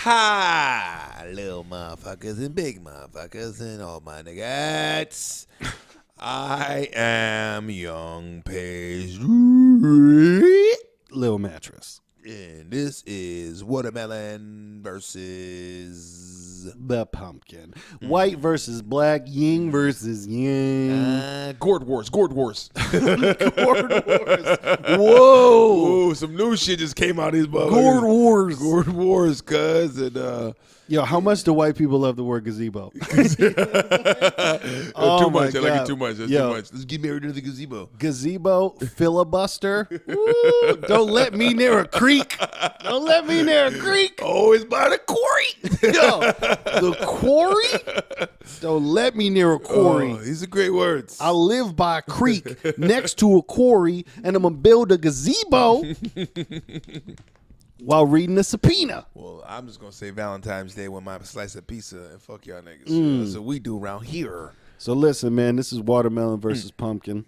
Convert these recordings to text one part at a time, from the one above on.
Ha! Little motherfuckers and big motherfuckers and all my niggas. I am Young Page Little Mattress. and this is Watermelon versus The Pumpkin. White versus black. Yin versus yang. Gourd Wars. Gourd Wars. Whoa. Ooh, some new shit just came out of these motherfuckers. Gourd Wars. Gourd Wars, cuz. And, Yo, how much do white people love the word gazebo? too much. I like it too much. That's too much. Let's get married to the gazebo. Gazebo, filibuster. Ooh, don't let me near a creek. Don't let me near a creek. Oh, it's by the quarry. Yo, the quarry? Don't let me near a quarry. Oh, these are great words. I live by a creek next to a quarry, and I'm going to build a gazebo while reading a subpoena. Well, I'm just going to say Valentine's Day with my slice of pizza and fuck y'all niggas. That's what we do around here. So listen, man, this is Watermelon versus Pumpkin.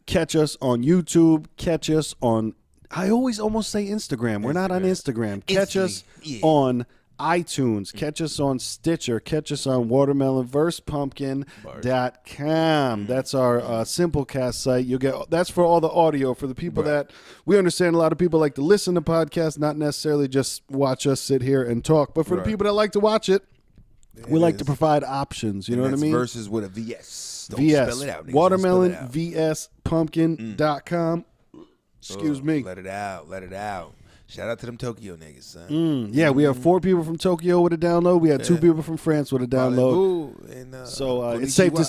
Catch us on YouTube. Catch us on, I always almost say Instagram. We're not on Instagram. Catch us on iTunes. Catch us on Stitcher. Catch us on watermelonversepumpkin.com. That's our Simplecast site. You'll get that's for all the audio for the people that we understand. A lot of people like to listen to podcasts, not necessarily just watch us sit here and talk. But for the people that like to watch it, we like to provide options. You know what I mean? Versus with a VS. Don't VS. spell it out. Watermelonvspumpkin.com. Excuse me. Let it out. Let it out. Shout out to them Tokyo niggas, son. Yeah, we have 4 people from Tokyo with a download. We had 2 people from France with a download. So it's safe to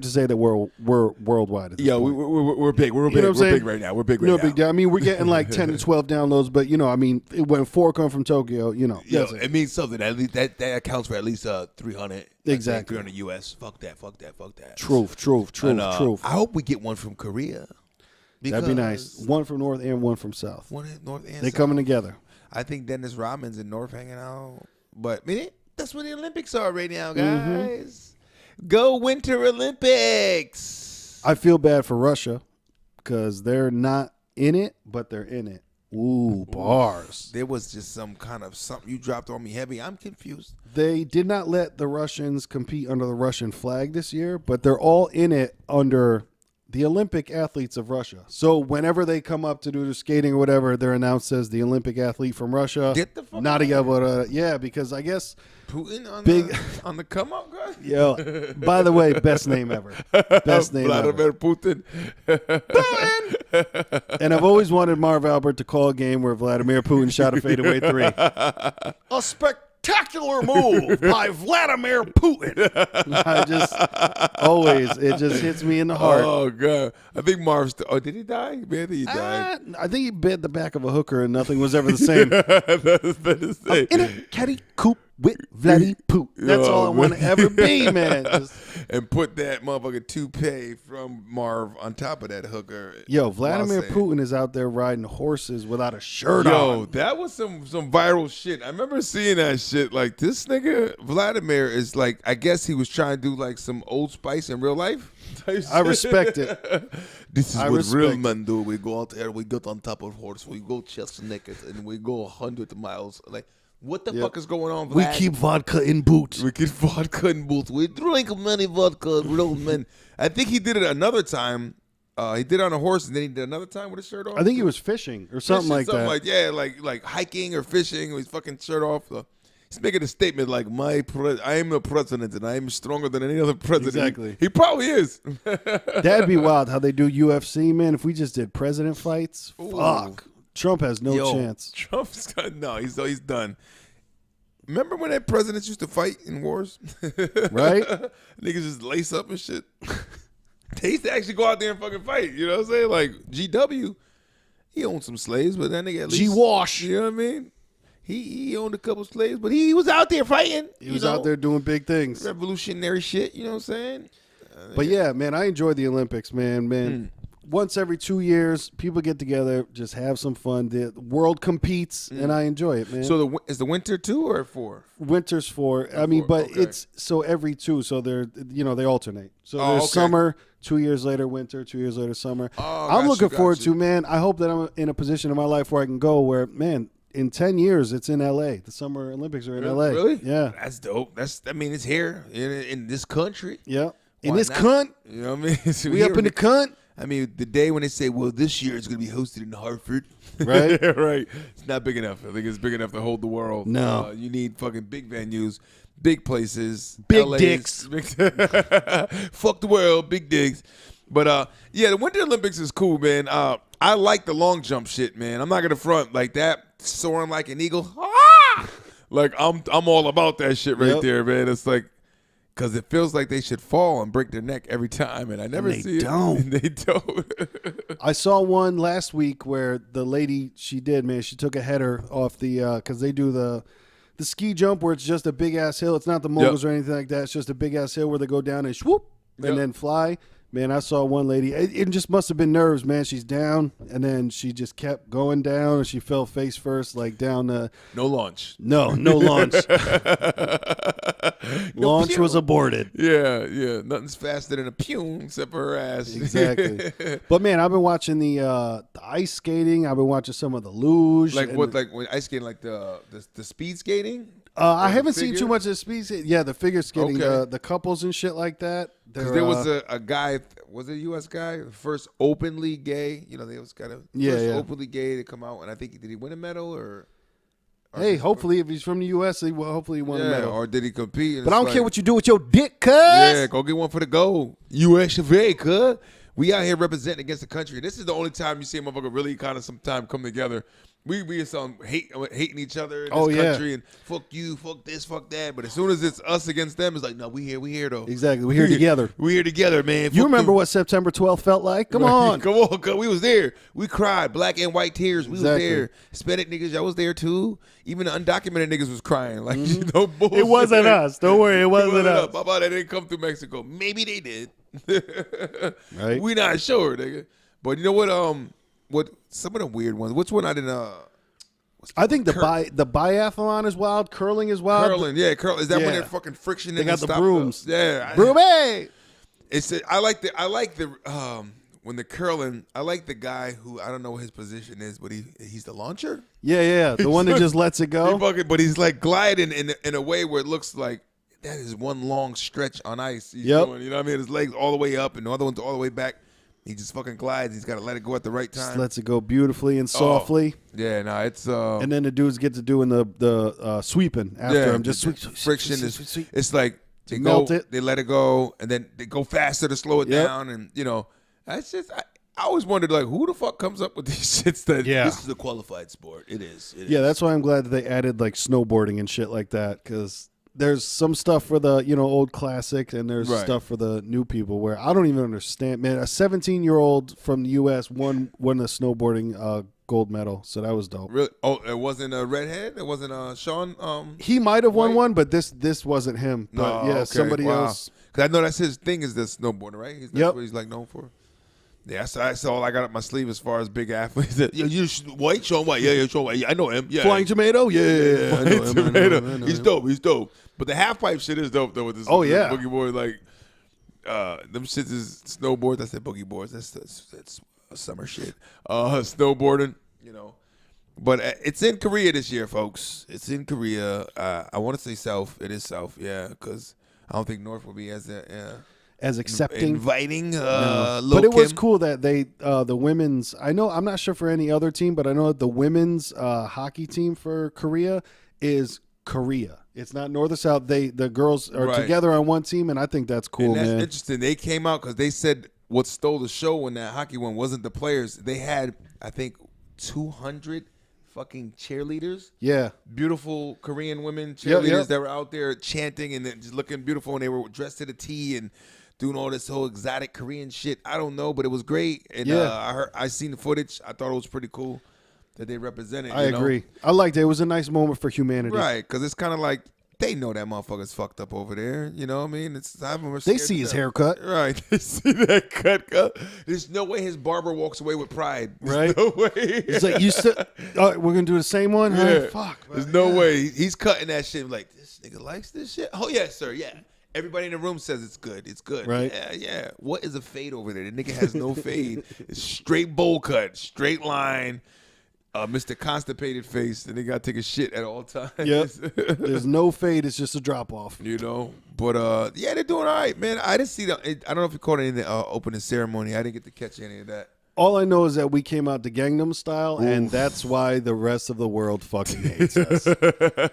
say that we're worldwide. At this point. We're big. We're big. We're big right now. We're big right now. Big deal. I mean, we're getting like 10 to 12 downloads, but I mean, when 4 come from Tokyo, it means something. At least that accounts for at least 300. Exactly. 300 US. Fuck that. Truth. I hope we get one from Korea. That'd be nice. One from North and one from South. One in North and They South. coming together. I think Dennis Rodman's in North hanging out. But I mean, that's where the Olympics are right now, guys. Go Winter Olympics. I feel bad for Russia because they're not in it, but they're in it. Ooh, bars. There was just some kind of something you dropped on me heavy. I'm confused. They did not let the Russians compete under the Russian flag this year, but they're all in it under the Olympic athletes of Russia. So whenever they come up to do their skating or whatever, they're announced as the Olympic athlete from Russia. Get the fuck not able to, because I guess Putin on the come up, guy. Yo, by the way, best name ever. Best name Vladimir ever. Putin. And I've always wanted Marv Albert to call a game where Vladimir Putin shot a fadeaway 3. A spectacular move by Vladimir Putin. It just hits me in the heart. Oh, God. I think Marv's, did he die? Man, he died. I think he bit the back of a hooker and nothing was ever the same. I'm in a caddy coupe with Vladdy Putin. That's all I want to ever be, man. And put that motherfucking toupee from Marv on top of that hooker. Yo, Vladimir Putin is out there riding horses without a shirt on. Yo, that was some viral shit. I remember seeing that shit. Like, this nigga, Vladimir, is like, I guess he was trying to do like some Old Spice in real life. I respect it. This is what real men do. We go out there, we get on top of horse, we go chest naked, and we go 100 miles. Like, what the fuck is going on, Vlad? We keep vodka in boots. We drink many vodka, real men. I think he did it another time. He did it on a horse, and then he did another time with his shirt off. I think he was fishing or something like that. Like hiking or fishing with his fucking shirt off. He's making a statement like, I am the president, and I am stronger than any other president. Exactly. He probably is. That'd be wild how they do UFC, man. If we just did president fights, fuck. Trump has no chance. Trump's got he's done. Remember when that presidents used to fight in wars? Right? Niggas just lace up and shit. They used to actually go out there and fucking fight. You know what I'm saying? Like GW, he owned some slaves, but that nigga at least G-Wash. You know what I mean? He owned a couple slaves, but he was out there fighting. He was out there doing big things. Revolutionary shit, you know what I'm saying? But yeah, man, I enjoy the Olympics, man. Once every 2 years, people get together, just have some fun. The world competes, and I enjoy it, man. So is the winter 2 or 4? Winter's 4. I mean, but it's so every 2, so they alternate. So there's summer, 2 years later winter, 2 years later summer. I'm looking forward to, man. I hope that I'm in a position in my life where I can go where, man, in 10 years, it's in L.A. The Summer Olympics are in L.A. Really? Yeah. That's dope. I mean, it's here in this country. Yeah. In Why this not? cunt. You know what I mean? So We up in the cunt. I mean, the day when they say, well, this year it's going to be hosted in Hartford. Right. Right. It's not big enough. I think it's big enough to hold the world. No. You need fucking big venues, big places. Big LA's, dicks. Fuck the world, big dicks. But, yeah, the Winter Olympics is cool, man. I like the long jump shit, man. I'm not going to front like that, soaring like an eagle. Ah! Like, I'm all about that shit right there, man. It's like, because it feels like they should fall and break their neck every time, and I never see it. And they don't. I saw one last week where the lady, she took a header off the, because they do the ski jump where it's just a big-ass hill. It's not the moguls or anything like that. It's just a big-ass hill where they go down and swoop and then fly. Man, I saw one lady. It just must have been nerves, man. She's down, and then she just kept going down, and she fell face first, like down the. No launch. No launch. Launch was aborted. Yeah. Nothing's faster than a pew except for her ass. Exactly. But man, I've been watching the ice skating. I've been watching some of the luge. Like when ice skating, like the speed skating. I haven't seen too much of the speed skating. Yeah, the figure skating, the couples and shit like that. There was a guy, was it a U.S. guy, the first openly gay? You know, they was kind of openly gay to come out, and I think did he win a medal or hey, hopefully if he's from the U.S., hopefully he won a medal. Or did he compete? But I don't care what you do with your dick, cuz. Yeah, go get one for the gold. U.S. of A, cuz. We out here representing against the country. This is the only time you see a motherfucker really kind of sometime come together. We some hating each other in this country and fuck you, fuck this, fuck that. But as soon as it's us against them, it's like, no, we here though. Exactly, we here together. We here together, man. You remember what September 12th felt like? Come on, cuz we was there. We cried, black and white tears. We was there. Hispanic niggas, y'all was there too. Even the undocumented niggas was crying. Like no bullshit. It wasn't us. Don't worry, it wasn't us. How about they didn't come through Mexico? Maybe they did. Right? We not sure, nigga. But you know what some of the weird ones. Which one I didn't I think the biathlon is wild. Curling is wild. Curling. Is that when they're fucking friction? They got the brooms. Broomy. I like the when the curling. I like the guy who I don't know what his position is, but he's the launcher. Yeah. The one that just lets it go. But he's like gliding in a way where it looks like that is one long stretch on ice. He's doing, you know what I mean? His legs all the way up and the other one's all the way back. He just fucking glides. He's got to let it go at the right time. Just lets it go beautifully and softly. Yeah, no, it's and then the dudes get to doing the sweeping after him. Just friction is. It's like they melt it. They let it go, and then they go faster to slow it down, and that's just. I always wondered, like, who the fuck comes up with these shits that this is a qualified sport? It is. That's why I'm glad that they added like snowboarding and shit like that, because there's some stuff for the old classics, and there's stuff for the new people where I don't even understand. Man, a 17-year-old from the U.S. won a snowboarding gold medal, so that was dope. Really? Oh, it wasn't a redhead. It wasn't Sean. He might have won one, but this wasn't him. But somebody else. Because I know that's his thing is the snowboarding, right? That's what he's like known for. Yeah, that's all I got up my sleeve as far as big athletes. You White, Sean White. Yeah, Sean White. Yeah, I know him. Yeah, Flying Tomato. Yeah, I know him. I know him. He's dope. He's dope. But the half pipe shit is dope though. With this, boogie board, like them shits is snowboards. I said boogie boards. That's summer shit. Snowboarding, But it's in Korea this year, folks. It's in Korea. I want to say South. It is South, because I don't think North will be as accepting, inviting. But it was cool that they the women's. I'm not sure for any other team, but I know that the women's hockey team for Korea is Korea. It's not North or South. The girls are together on one team, and I think that's cool, and that's man. Interesting. They came out because they said what stole the show when that hockey one wasn't the players. They had, I think, 200 fucking cheerleaders. Yeah. Beautiful Korean women cheerleaders that were out there chanting and then just looking beautiful, and they were dressed to the T and doing all this whole exotic Korean shit. I don't know, but it was great. And I seen the footage. I thought it was pretty cool that they represented. I agree. I liked it. It was a nice moment for humanity. Right, because it's kind of like they know that motherfucker's fucked up over there. You know what I mean? They see his haircut. Right. They see that cut. There's no way his barber walks away with pride. There's no way. He's like, you still, we're going to do the same one? Yeah. Huh? Fuck. There's no way. He's cutting that shit like, this nigga likes this shit? Oh, yes, sir. Yeah. Everybody in the room says it's good. It's good. Right. Yeah. What is a fade over there? The nigga has no fade. It's straight bowl cut, straight line. Mr. Constipated Face, and they got to take a shit at all times. Yep. There's no fade. It's just a drop off. You know, but yeah, they're doing all right, man. I didn't see I don't know if you caught any of the opening ceremony. I didn't get to catch any of that. All I know is that we came out to Gangnam Style, and that's why the rest of the world fucking hates us.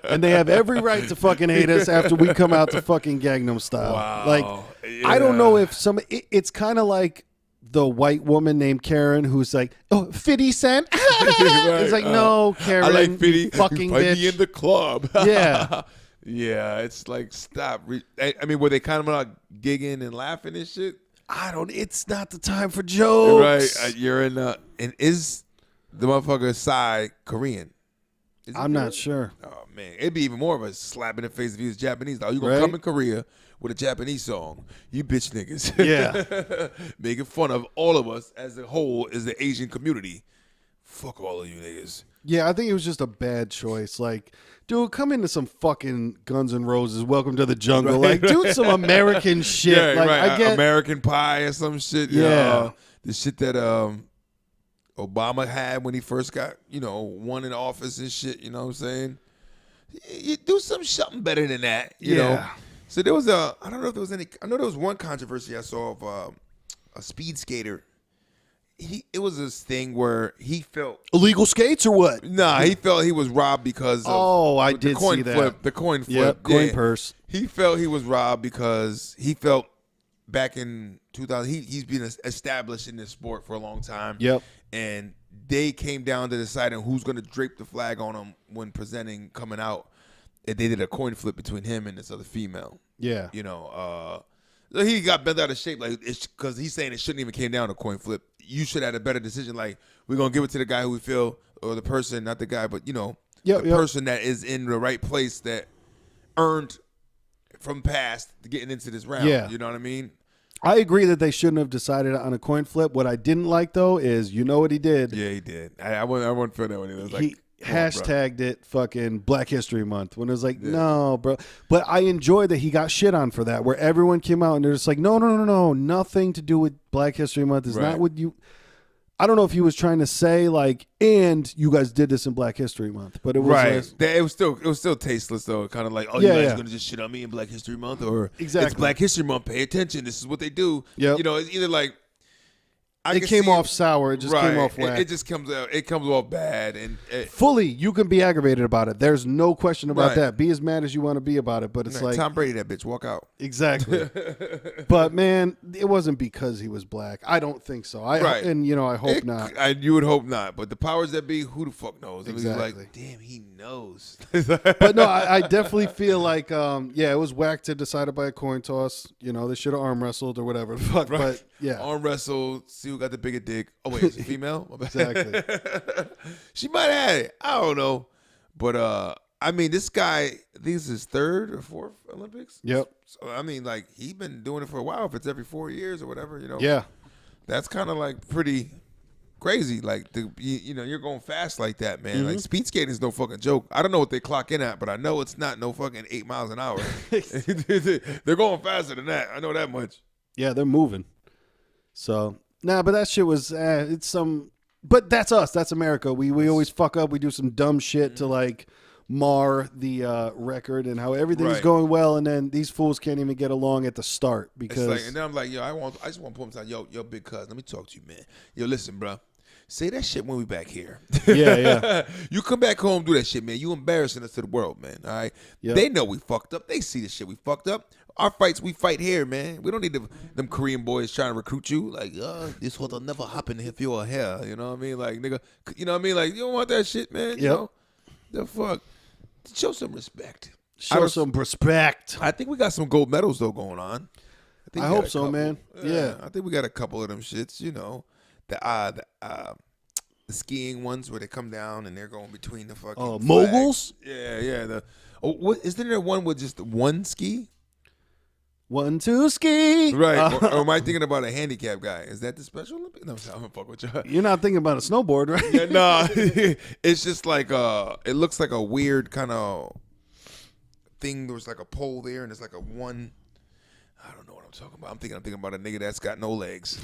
And they have every right to fucking hate us after we come out to fucking Gangnam Style. Wow. Like, Yeah. I don't know if it's kind of like the white woman named Karen who's like, oh, 50 Cent? It's like, no, Karen, I like 50. fucking Find bitch. me in the club. Yeah. Yeah, it's like, stop. I mean, were they kind of like gigging and laughing and shit? It's not the time for jokes. Right. You're in and is the motherfucker Psy Korean? Is he I'm Korean? not sure. Oh, man. It'd be even more of a slap in the face if he was Japanese. Like, you going Right? to come in Korea with a Japanese song. You bitch niggas. Yeah. Making fun of all of us as a whole as the Asian community. Fuck all of you niggas. Yeah, I think it was just a bad choice. Like, dude, come into some fucking Guns N' Roses, Welcome to the Jungle. Right. Like, do some American shit. Yeah, like, right. I get American Pie or some shit. Yeah. The shit that Obama had when he first got, won in office and shit. You know what I'm saying? You do something better than that. You know. So there was I don't know if there was any. I know there was one controversy I saw of a speed skater. It was this thing where he felt illegal skates or what? he felt he was robbed because of I the did coin see that. flip. The coin flip. Yep, coin yeah. purse. He felt he was robbed because he felt back in 2000 he's been established in this sport for a long time. Yep. And they came down to deciding who's going to drape the flag on him when presenting coming out. And they did a coin flip between him and this other female. Yeah. He got bent out of shape, like it's because he's saying it shouldn't even came down to coin flip. You should have had a better decision. Like, we're gonna give it to the guy who we feel, or the person, not the guy, but person that is in the right place that earned from past getting into this round. Yeah. You know what I mean? I agree that they shouldn't have decided on a coin flip. What I didn't like, though, is you know what he did? Yeah, he did. I wouldn't feel that way. It was like, He hashtagged it fucking Black History Month when it was like, no, bro. But I enjoy that he got shit on for that, where everyone came out and they're just like, no, nothing to do with Black History Month. Is not what you. I don't know if he was trying to say like, and you guys did this in Black History Month, but it was right. It was still tasteless though. Kind of like, you guys are gonna just shit on me in Black History Month, or it's Black History Month. Pay attention. This is what they do. Yep. It's either like. It came off sour. It just came off whack. It just comes out. It comes off bad, and fully, you can be aggravated about it. There's no question about that. Be as mad as you want to be about it, but it's like Tom Brady, that bitch, walk out. Exactly. But man, it wasn't because he was black. I don't think so. I hope not. You would hope not. But the powers that be, who the fuck knows? Exactly. It was like, damn, he knows. But no, I definitely feel like, it was whack to decide it by a coin toss. They should have arm wrestled or whatever. Fuck, Right. but yeah, arm wrestle. See who got the bigger dick. Oh wait, is it female? Exactly. She might have had it. I don't know. But I mean, this guy, this is his third or fourth Olympics. Yep. So I mean, like, he's been doing it for a while. If it's every 4 years or whatever, Yeah. that's kind of like pretty crazy. Like, you're going fast like that, man. Mm-hmm. Like, speed skating is no fucking joke. I don't know what they clock in at, but I know it's not no fucking 8 miles an hour. They're going faster than that. I know that much. Yeah, they're moving. So but that shit was but that's us. That's America. We always fuck up. We do some dumb shit to like mar the record and how everything's going well, and then these fools can't even get along at the start because. And then I'm like, yo, I just want to put them down. Yo, big cuz, let me talk to you, man. Yo, listen, bro. Say that shit when we back here. Yeah. You come back home, do that shit, man. You embarrassing us to the world, man. All right. Yep. They know we fucked up. They see the shit we fucked up. Our fights, we fight here, man. We don't need them Korean boys trying to recruit you. Like, this what'll never happen if you are here. You know what I mean? Like, nigga, you know what I mean? Like, you don't want that shit, man. You know? The fuck? Show some respect. Show some respect. I think we got some gold medals, though, going on. I hope so, man. Yeah. I think we got a couple of them shits, the skiing ones where they come down and they're going between the fucking moguls? Yeah. Isn't there one with just one ski? 1, 2, ski. Right. Or am I thinking about a handicap guy? Is that the Special Olympics? No, I'm gonna fuck with you. You're not thinking about a snowboard, right? Yeah, no. It's just like it looks like a weird kind of thing. There's like a pole there, and it's like a one. I don't know what I'm talking about. I'm thinking about a nigga that's got no legs.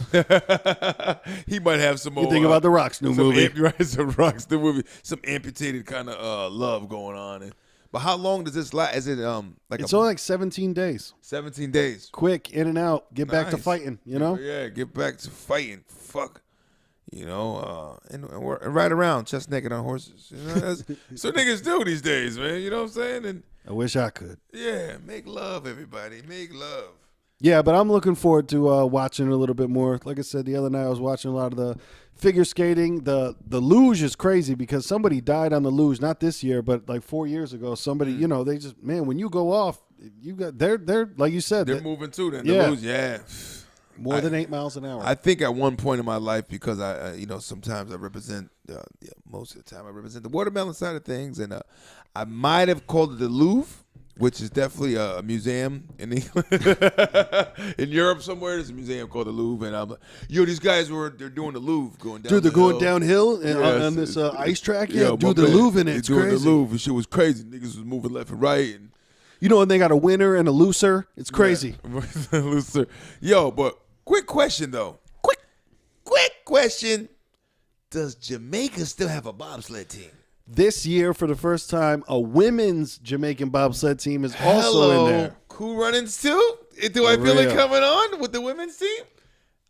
He might have some more. You think about The Rock's new movie. Right, some Rock's new movie. Some amputated kind of love going on. But how long does this last? Is it like it's only like 17 days. 17 days. Quick, in and out. Get back to fighting, you know? Yeah, get back to fighting. Fuck. You know, and ride around chest naked on horses. You know, that's what niggas do these days, man. You know what I'm saying? And I wish I could. yeah, make love, everybody. Make love. Yeah, but I'm looking forward to watching a little bit more. Like I said, the other night I was watching a lot of the figure skating. The luge is crazy because somebody died on the luge, not this year, but like 4 years ago. Somebody, you know, they just, man, when you go off, you got they're like you said, they're moving too. Then yeah. the luge, yeah. More than 8 miles an hour. I think at one point in my life, because I you know, sometimes I represent, most of the time I represent the watermelon side of things, and I might have called it the Louvre, which is definitely a museum in England. In Europe somewhere, there's a museum called the Louvre, and I'm like, yo, they're doing the Louvre, going down. Dude, they're going hill. downhill on this ice track. Yeah, dude, the Louvre in it. It's doing crazy. The Louvre, and shit was crazy. Niggas was moving left and right, and you know, and they got a winner and a loser. It's crazy. Yeah. Loser. Yo, but quick question though. Quick question. Does Jamaica still have a bobsled team? This year, for the first time, a women's Jamaican bobsled team is also in there. Cool Runnings too? Do I feel it coming on with the women's team?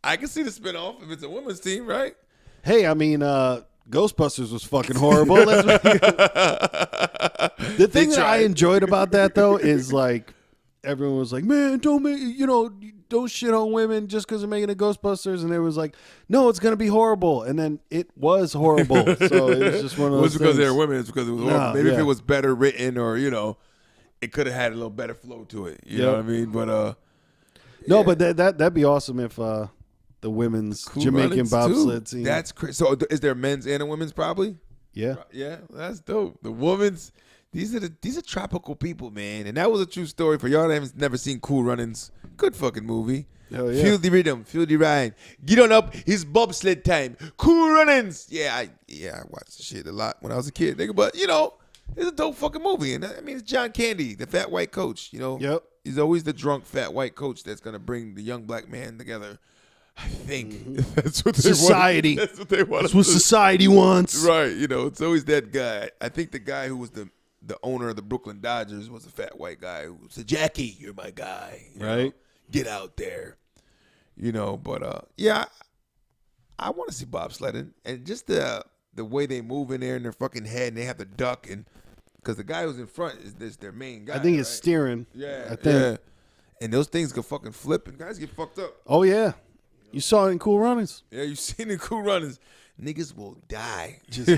I can see the spinoff if it's a women's team, right? Hey, I mean, Ghostbusters was fucking horrible. The thing that I enjoyed about that, though, is like everyone was like, man, don't shit on women just because they're making a Ghostbusters. And it was like, no, it's going to be horrible. And then it was horrible. So it was just one of those It was because things. they were women. It's because it was horrible. Maybe if it was better written or, you know, it could have had a little better flow to it. You know what I mean? But no, but that'd be awesome if the women's Jamaican bobsled team. That's crazy. So is there men's and a women's probably? Yeah. Yeah, that's dope. The women's, these are tropical people, man. And that was a true story for y'all that have never seen Cool Runnings. Good fucking movie. Hell yeah. Feel the rhythm, feel the rhyme. Get on up, it's bobsled time. Cool Runnings. Yeah, I watched the shit a lot when I was a kid, nigga. But you know, it's a dope fucking movie. And I mean, it's John Candy, the fat white coach. You know, Yep. He's always the drunk fat white coach that's gonna bring the young black man together. I think that's what they Society. Want. That's what they want. That's what society wants. Right. You know, it's always that guy. I think the guy who was the owner of the Brooklyn Dodgers was a fat white guy who said, Jackie, you're my guy. You right. know, get out there. You know, but yeah, I want to see bobsledding. And just the way they move in there in their fucking head and they have to duck and because the guy who's in front is their main guy. I think it's steering. Yeah. I think. Yeah. And those things can fucking flip and guys get fucked up. Oh yeah. You saw it in Cool Runnings. Yeah, you seen the Cool Runnings. Niggas will die. Just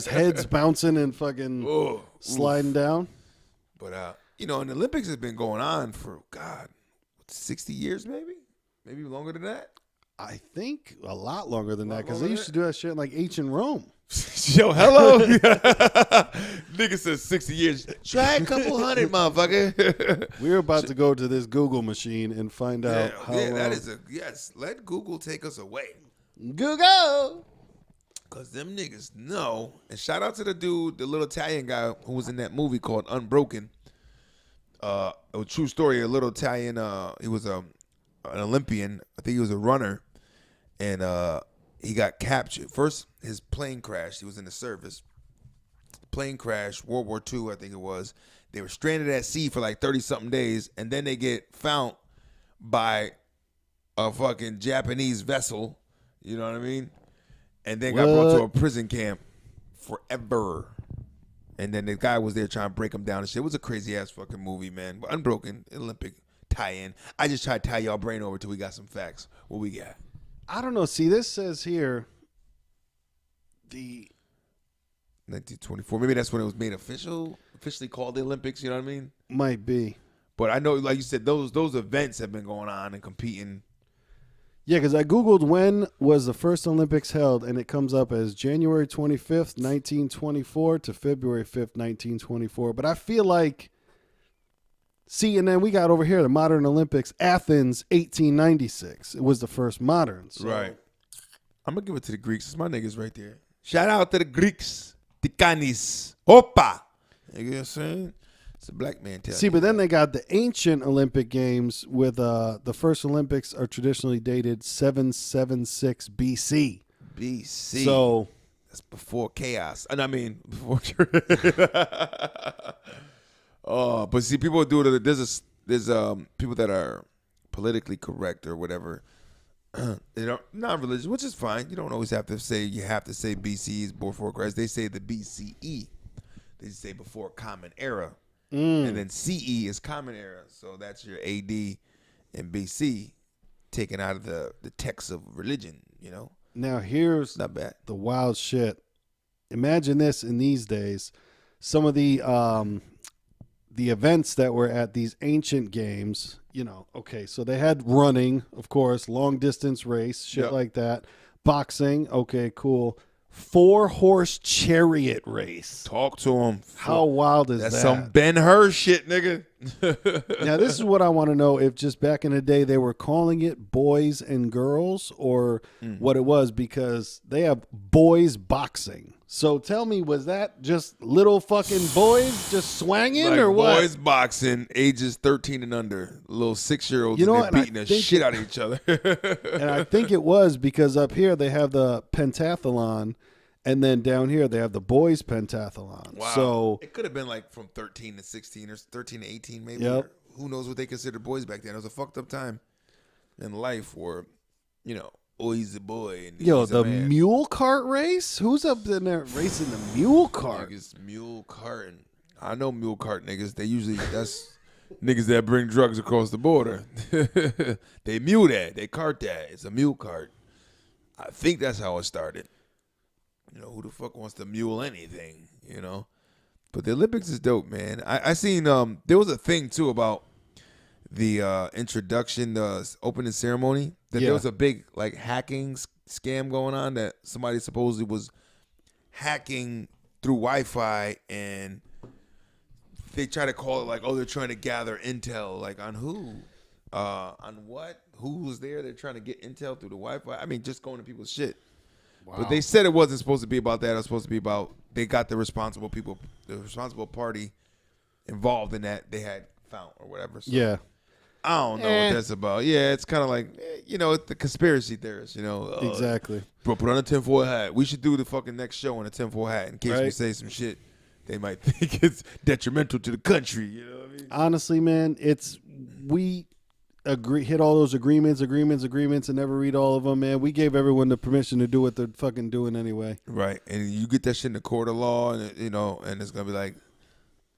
heads bouncing and fucking sliding down. But you know, and the Olympics has been going on for 60 years maybe? Maybe longer than that? I think a lot longer than that because they used to do that shit in like ancient Rome. Yo, hello. Nigga says 60 years. Try a couple hundred, motherfucker. We're about to go to this Google machine and find out how long. That is yes. Let Google take us away. Google. Because them niggas know. And shout out to the dude, the little Italian guy who was in that movie called Unbroken. A true story, a little Italian, he was an Olympian. I think he was a runner. And he got captured. First, his plane crashed. He was in the service. Plane crash, World War II, I think it was. They were stranded at sea for like 30-something days, and then they get found by a fucking Japanese vessel. You know what I mean? And then got brought to a prison camp forever. And then the guy was there trying to break him down and shit. It was a crazy-ass fucking movie, man. But Unbroken, Olympic tie-in. I just tried to tie y'all brain over till we got some facts. What we got? I don't know. See, this says here the 1924. Maybe that's when it was made officially called the Olympics. You know what I mean? Might be. But I know, like you said, those events have been going on and competing. Yeah, because I Googled when was the first Olympics held, and it comes up as January 25th, 1924 to February 5th, 1924. But I feel like, see, and then we got over here the modern Olympics, Athens, 1896. It was the first modern. So. Right. I'm going to give it to the Greeks. It's my niggas right there. Shout out to the Greeks. Tikanis. Opa. You know what I'm saying? It's a black man telling See, you but then that. they got the ancient Olympic Games with the first Olympics are traditionally dated 776 BC. BC. So that's before chaos. And I mean, before. Oh, but see, people do it. There's people that are politically correct or whatever. They don't not religious, which is fine. You don't always have to say BC is before Christ. They say the BCE. They say before Common Era, and then CE is Common Era. So that's your AD and BC taken out of the text of religion. You know. now here's Not bad. the wild shit. Imagine this in these days. Some of the events that were at these ancient games, okay, so they had running, of course, long distance race, shit Yep. like that. Boxing, okay, cool. 4-horse chariot race. Talk to him. How wild is That's that? some Ben-Hur shit, nigga. Now, this is what I want to know, if just back in the day they were calling it boys and girls or what it was, because they have boys boxing. So tell me, was that just little fucking boys just swanging Like or what? boys boxing, ages 13 and under, little 6-year-olds, You know and what, they're and I beating the think shit out of each other. And I think it was because up here they have the pentathlon, and then down here they have the boys pentathlon. Wow. So it could have been like from 13 to 16 or 13 to 18 maybe. Yep. Or who knows what they considered boys back then. It was a fucked up time in life where, oh, he's a boy. And yo, he's the a man. mule cart race? Who's up in there racing the mule cart? Niggas mule carting. I know mule cart niggas. They usually, that's niggas that bring drugs across the border. They mule that. They cart that. It's a mule cart. I think that's how it started. Who the fuck wants to mule anything, But the Olympics is dope, man. I seen, there was a thing, too, about the introduction, the opening ceremony, that Yeah. there was a big, like, hacking scam going on, that somebody supposedly was hacking through Wi-Fi, and they try to call it, like, oh, they're trying to gather intel, like, on who? On what? Who was there? They're trying to get intel through the Wi-Fi. I mean, just going to people's shit. Wow. But they said it wasn't supposed to be about that. It was supposed to be about they got the responsible people, the responsible party involved in that they had found or whatever. So Yeah. I don't know what that's about. Yeah, it's kind of like, the conspiracy theorists, Exactly. Bro, put on a tinfoil hat. We should do the fucking next show in a tinfoil hat in case we Right. say some shit they might think it's detrimental to the country. You know what I mean? Honestly, man, we hit all those agreements, and never read all of them, man. We gave everyone the permission to do what they're fucking doing anyway. Right. And you get that shit in the court of law, and and it's going to be like,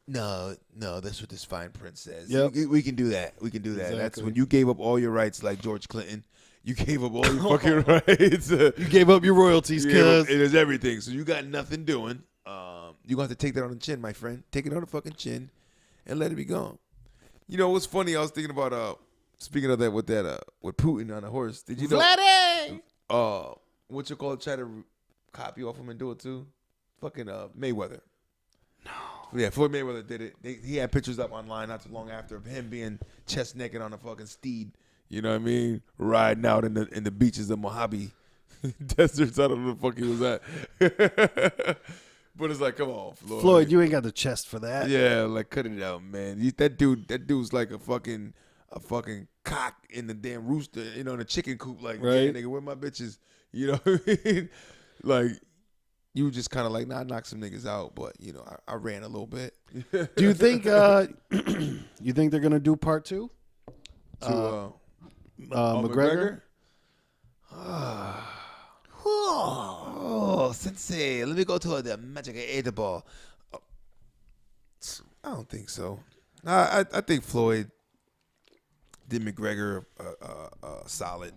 no, that's what this fine print says. Yep. We can do that. We can do that. That's Exactly. when you gave up all your rights, like George Clinton. You gave up all your fucking rights. You gave up your royalties, cuz. It is everything. So you got nothing doing. You're going to have to take that on the chin, my friend. Take it on the fucking chin and let it be gone. What's funny? I was thinking about, speaking of that, with Putin on a horse. Did you know? Vladdy! What you call it? Try to copy off him and do it too? Fucking Mayweather. No. Yeah, Floyd Mayweather did it. He had pictures up online not too long after of him being chest naked on a fucking steed. You know what I mean? Riding out in the beaches of Mojave deserts. I don't know where the fuck he was at. But it's like, come on, Floyd, you ain't got the chest for that. Yeah, like cut it out, man. That dude's like a fucking cock in the damn rooster, in the chicken coop. Like, Right. yeah, nigga, where my bitches? You know what I mean? Like, you just kind of like, I knocked some niggas out, but I ran a little bit. Do you think you think they're gonna do part 2? McGregor? Oh, sensei, let me go to the magic 8 ball. I don't think so. I think Floyd did McGregor solid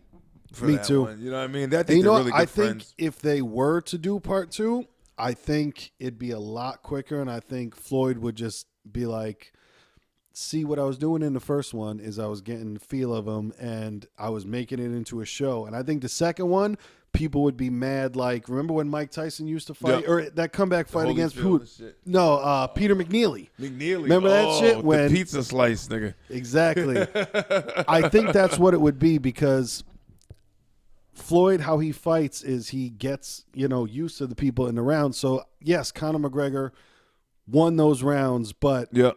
for Me that too. one. You know what I mean? I think And you they're know really what? good I think friends. if they were to do part 2, I think it'd be a lot quicker, and I think Floyd would just be like, see, what I was doing in the first one is I was getting the feel of him, and I was making it into a show. And I think the second one, people would be mad. Like, remember when Mike Tyson used to fight, Yep. or that comeback fight against Holyfield who? and shit. No, Peter McNeely. McNeely. Remember that shit? The When pizza slice, nigga. Exactly. I think that's what it would be, because Floyd, how he fights is he gets, used to the people in the round. So, yes, Conor McGregor won those rounds, but Yeah.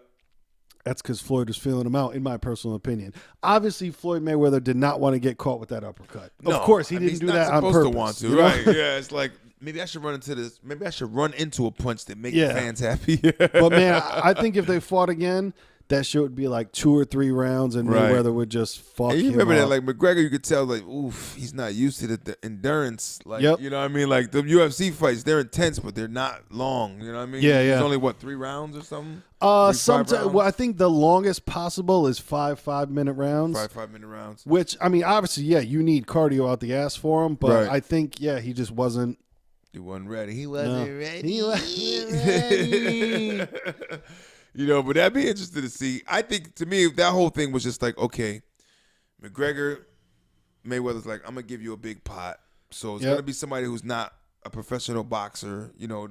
That's because Floyd was feeling him out, in my personal opinion. Obviously, Floyd Mayweather did not want to get caught with that uppercut. Of course, he didn't do that on purpose. Supposed to want to, right? Yeah, it's like maybe I should run into this. Maybe I should run into a punch that make the fans happy. But man, I think if they fought again, that shit would be like 2 or 3 rounds, and Mayweather would just fuck him. You remember up. that, like McGregor, you could tell, like, oof, he's not used to the endurance. Like, you know what I mean? Like the UFC fights, they're intense, but they're not long. You know what I mean? Yeah, yeah. It's only 3 rounds or something. Sometimes, well, I think the longest possible is 5-minute rounds. 5-minute rounds. Which, I mean, obviously, you need cardio out the ass for him, but I think, he just wasn't. He wasn't ready. He wasn't ready. He wasn't ready. You know, but that'd be interesting to see. I think, to me, that whole thing was just like, okay, McGregor, Mayweather's like, I'm gonna give you a big pot, so it's gonna be somebody who's not a professional boxer. You know,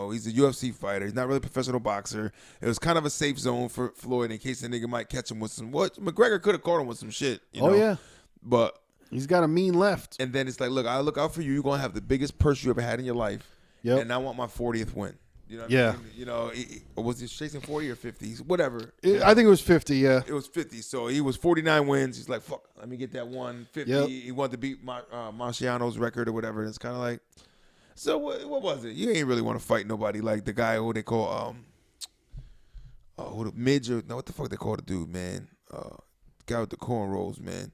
he's a UFC fighter. He's not really a professional boxer. It was kind of a safe zone for Floyd in case the nigga might catch him with some. What McGregor could have caught him with some shit. You know? But he's got a mean left. And then it's like, look, I look out for you. You're gonna have the biggest purse you ever had in your life. Yep. And I want my 40th win. You know what I mean? You know, was he chasing 40 or 50? Whatever. I think it was 50, It was 50. So he was 49 wins. He's like, fuck, let me get that 150. Yep. He wanted to beat Marciano's record or whatever. And it's kind of like, so what was it? You ain't really want to fight nobody like the guy who they call, who the Midge, or, no, what the fuck they call the dude, man? Guy with the cornrows, man.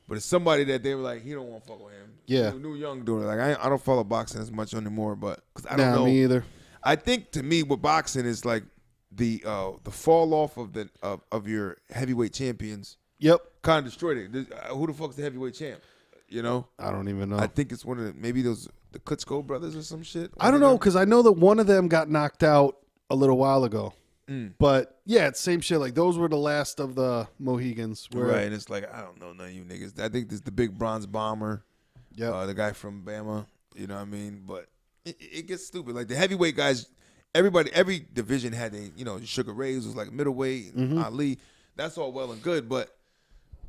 But it's somebody that they were like, he don't want to fuck with him. Yeah. New young dude. Like, I don't follow boxing as much anymore, but, because I don't know. Me either. I think, to me, with boxing is like the fall off of your heavyweight champions. Yep. Kind of destroyed it. Who the fuck's the heavyweight champ? You know? I don't even know. I think it's one of maybe the Klitschko brothers or some shit. I don't know, because I know that one of them got knocked out a little while ago. But yeah, it's same shit. Like those were the last of the Mohegans. Right. And it's like, I don't know none of you niggas. I think this the big bronze bomber. Yeah. The guy from Bama. You know what I mean? But it gets stupid. Like the heavyweight guys, every division had Sugar Ray's was like middleweight, Ali. That's all well and good, but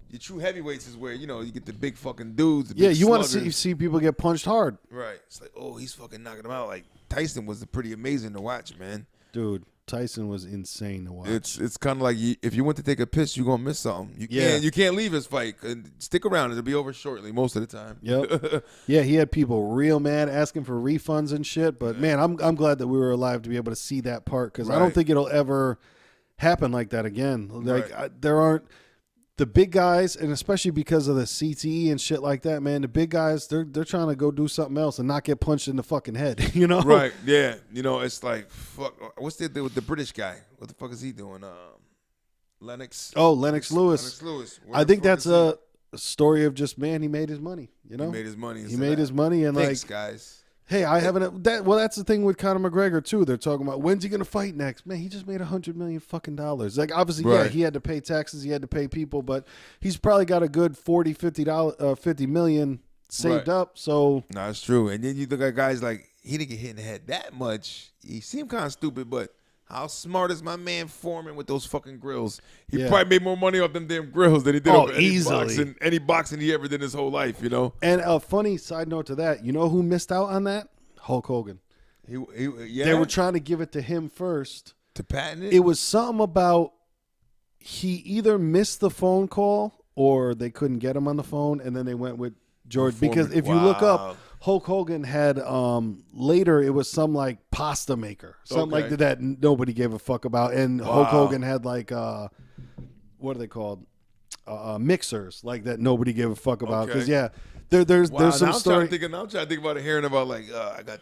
your true heavyweights is where, you get the big fucking dudes. You want to see people get punched hard. Right. It's like, oh, he's fucking knocking them out. Like Tyson was pretty amazing to watch, man. Dude, Tyson was insane to watch. It's kind of like if you went to take a piss, you're gonna miss something. You can't leave his fight. Stick around; it'll be over shortly most of the time. Yep. Yeah, he had people real mad asking for refunds and shit. But man, I'm glad that we were alive to be able to see that part, because I don't think it'll ever happen like that again. Like there aren't the big guys, and especially because of the CTE and shit like that, man. The big guys, they're trying to go do something else and not get punched in the fucking head. You know? Right. Yeah. It's like, fuck. What's the deal with the British guy? What the fuck is he doing? Lennox. Oh, Lennox Lewis. I think that's a story of just, man, he made his money. You know, he made his money. He made his money, and thanks, guys. Hey, I haven't. Well, that's the thing with Conor McGregor too. They're talking about when's he gonna fight next. Man, he just made $100 million fucking dollars. Like obviously, he had to pay taxes, he had to pay people, but he's probably got a good $50 million saved up. So no, it's true. And then you look at guys like he didn't get hit in the head that much. He seemed kind of stupid, but how smart is my man Foreman with those fucking grills? He probably made more money off them damn grills than he did off any boxing he ever did his whole life, you know? And a funny side note to that, you know who missed out on that? Hulk Hogan. They were trying to give it to him first. To patent it? It was something about he either missed the phone call or they couldn't get him on the phone, and then they went with George. Because if you look up, Hulk Hogan had later it was some like pasta maker, something like that nobody gave a fuck about, and Hulk Hogan had like what are they called, mixers like that nobody gave a fuck about, because there's some story. I'm trying to think about it, hearing about like we got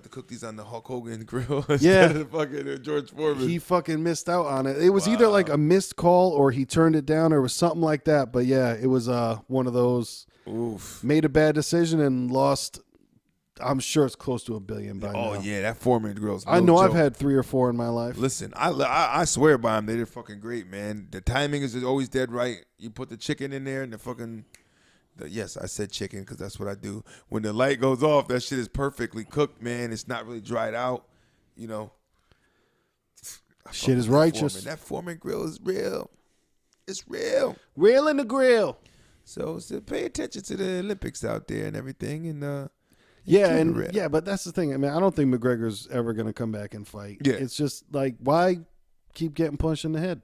to cook these on the Hulk Hogan grill. Fucking George Foreman. He fucking missed out on it. It was either like a missed call or he turned it down, or it was something like that. But yeah, it was one of those. Oof. Made a bad decision and lost. I'm sure it's close to $1 billion by now. Oh yeah, that Foreman grill's no I know joke. I've had 3 or 4 in my life. Listen, I swear by them. They did fucking great, man. The timing is always dead right. You put the chicken in there and the fucking. Yes, I said chicken because that's what I do. When the light goes off, that shit is perfectly cooked, man. It's not really dried out, you know. Shit is righteous. That Foreman grill is real. It's real. Real in the grill. So pay attention to the Olympics out there and everything, and but that's the thing. I mean, I don't think McGregor's ever gonna come back and fight. Yeah. It's just like, why keep getting punched in the head?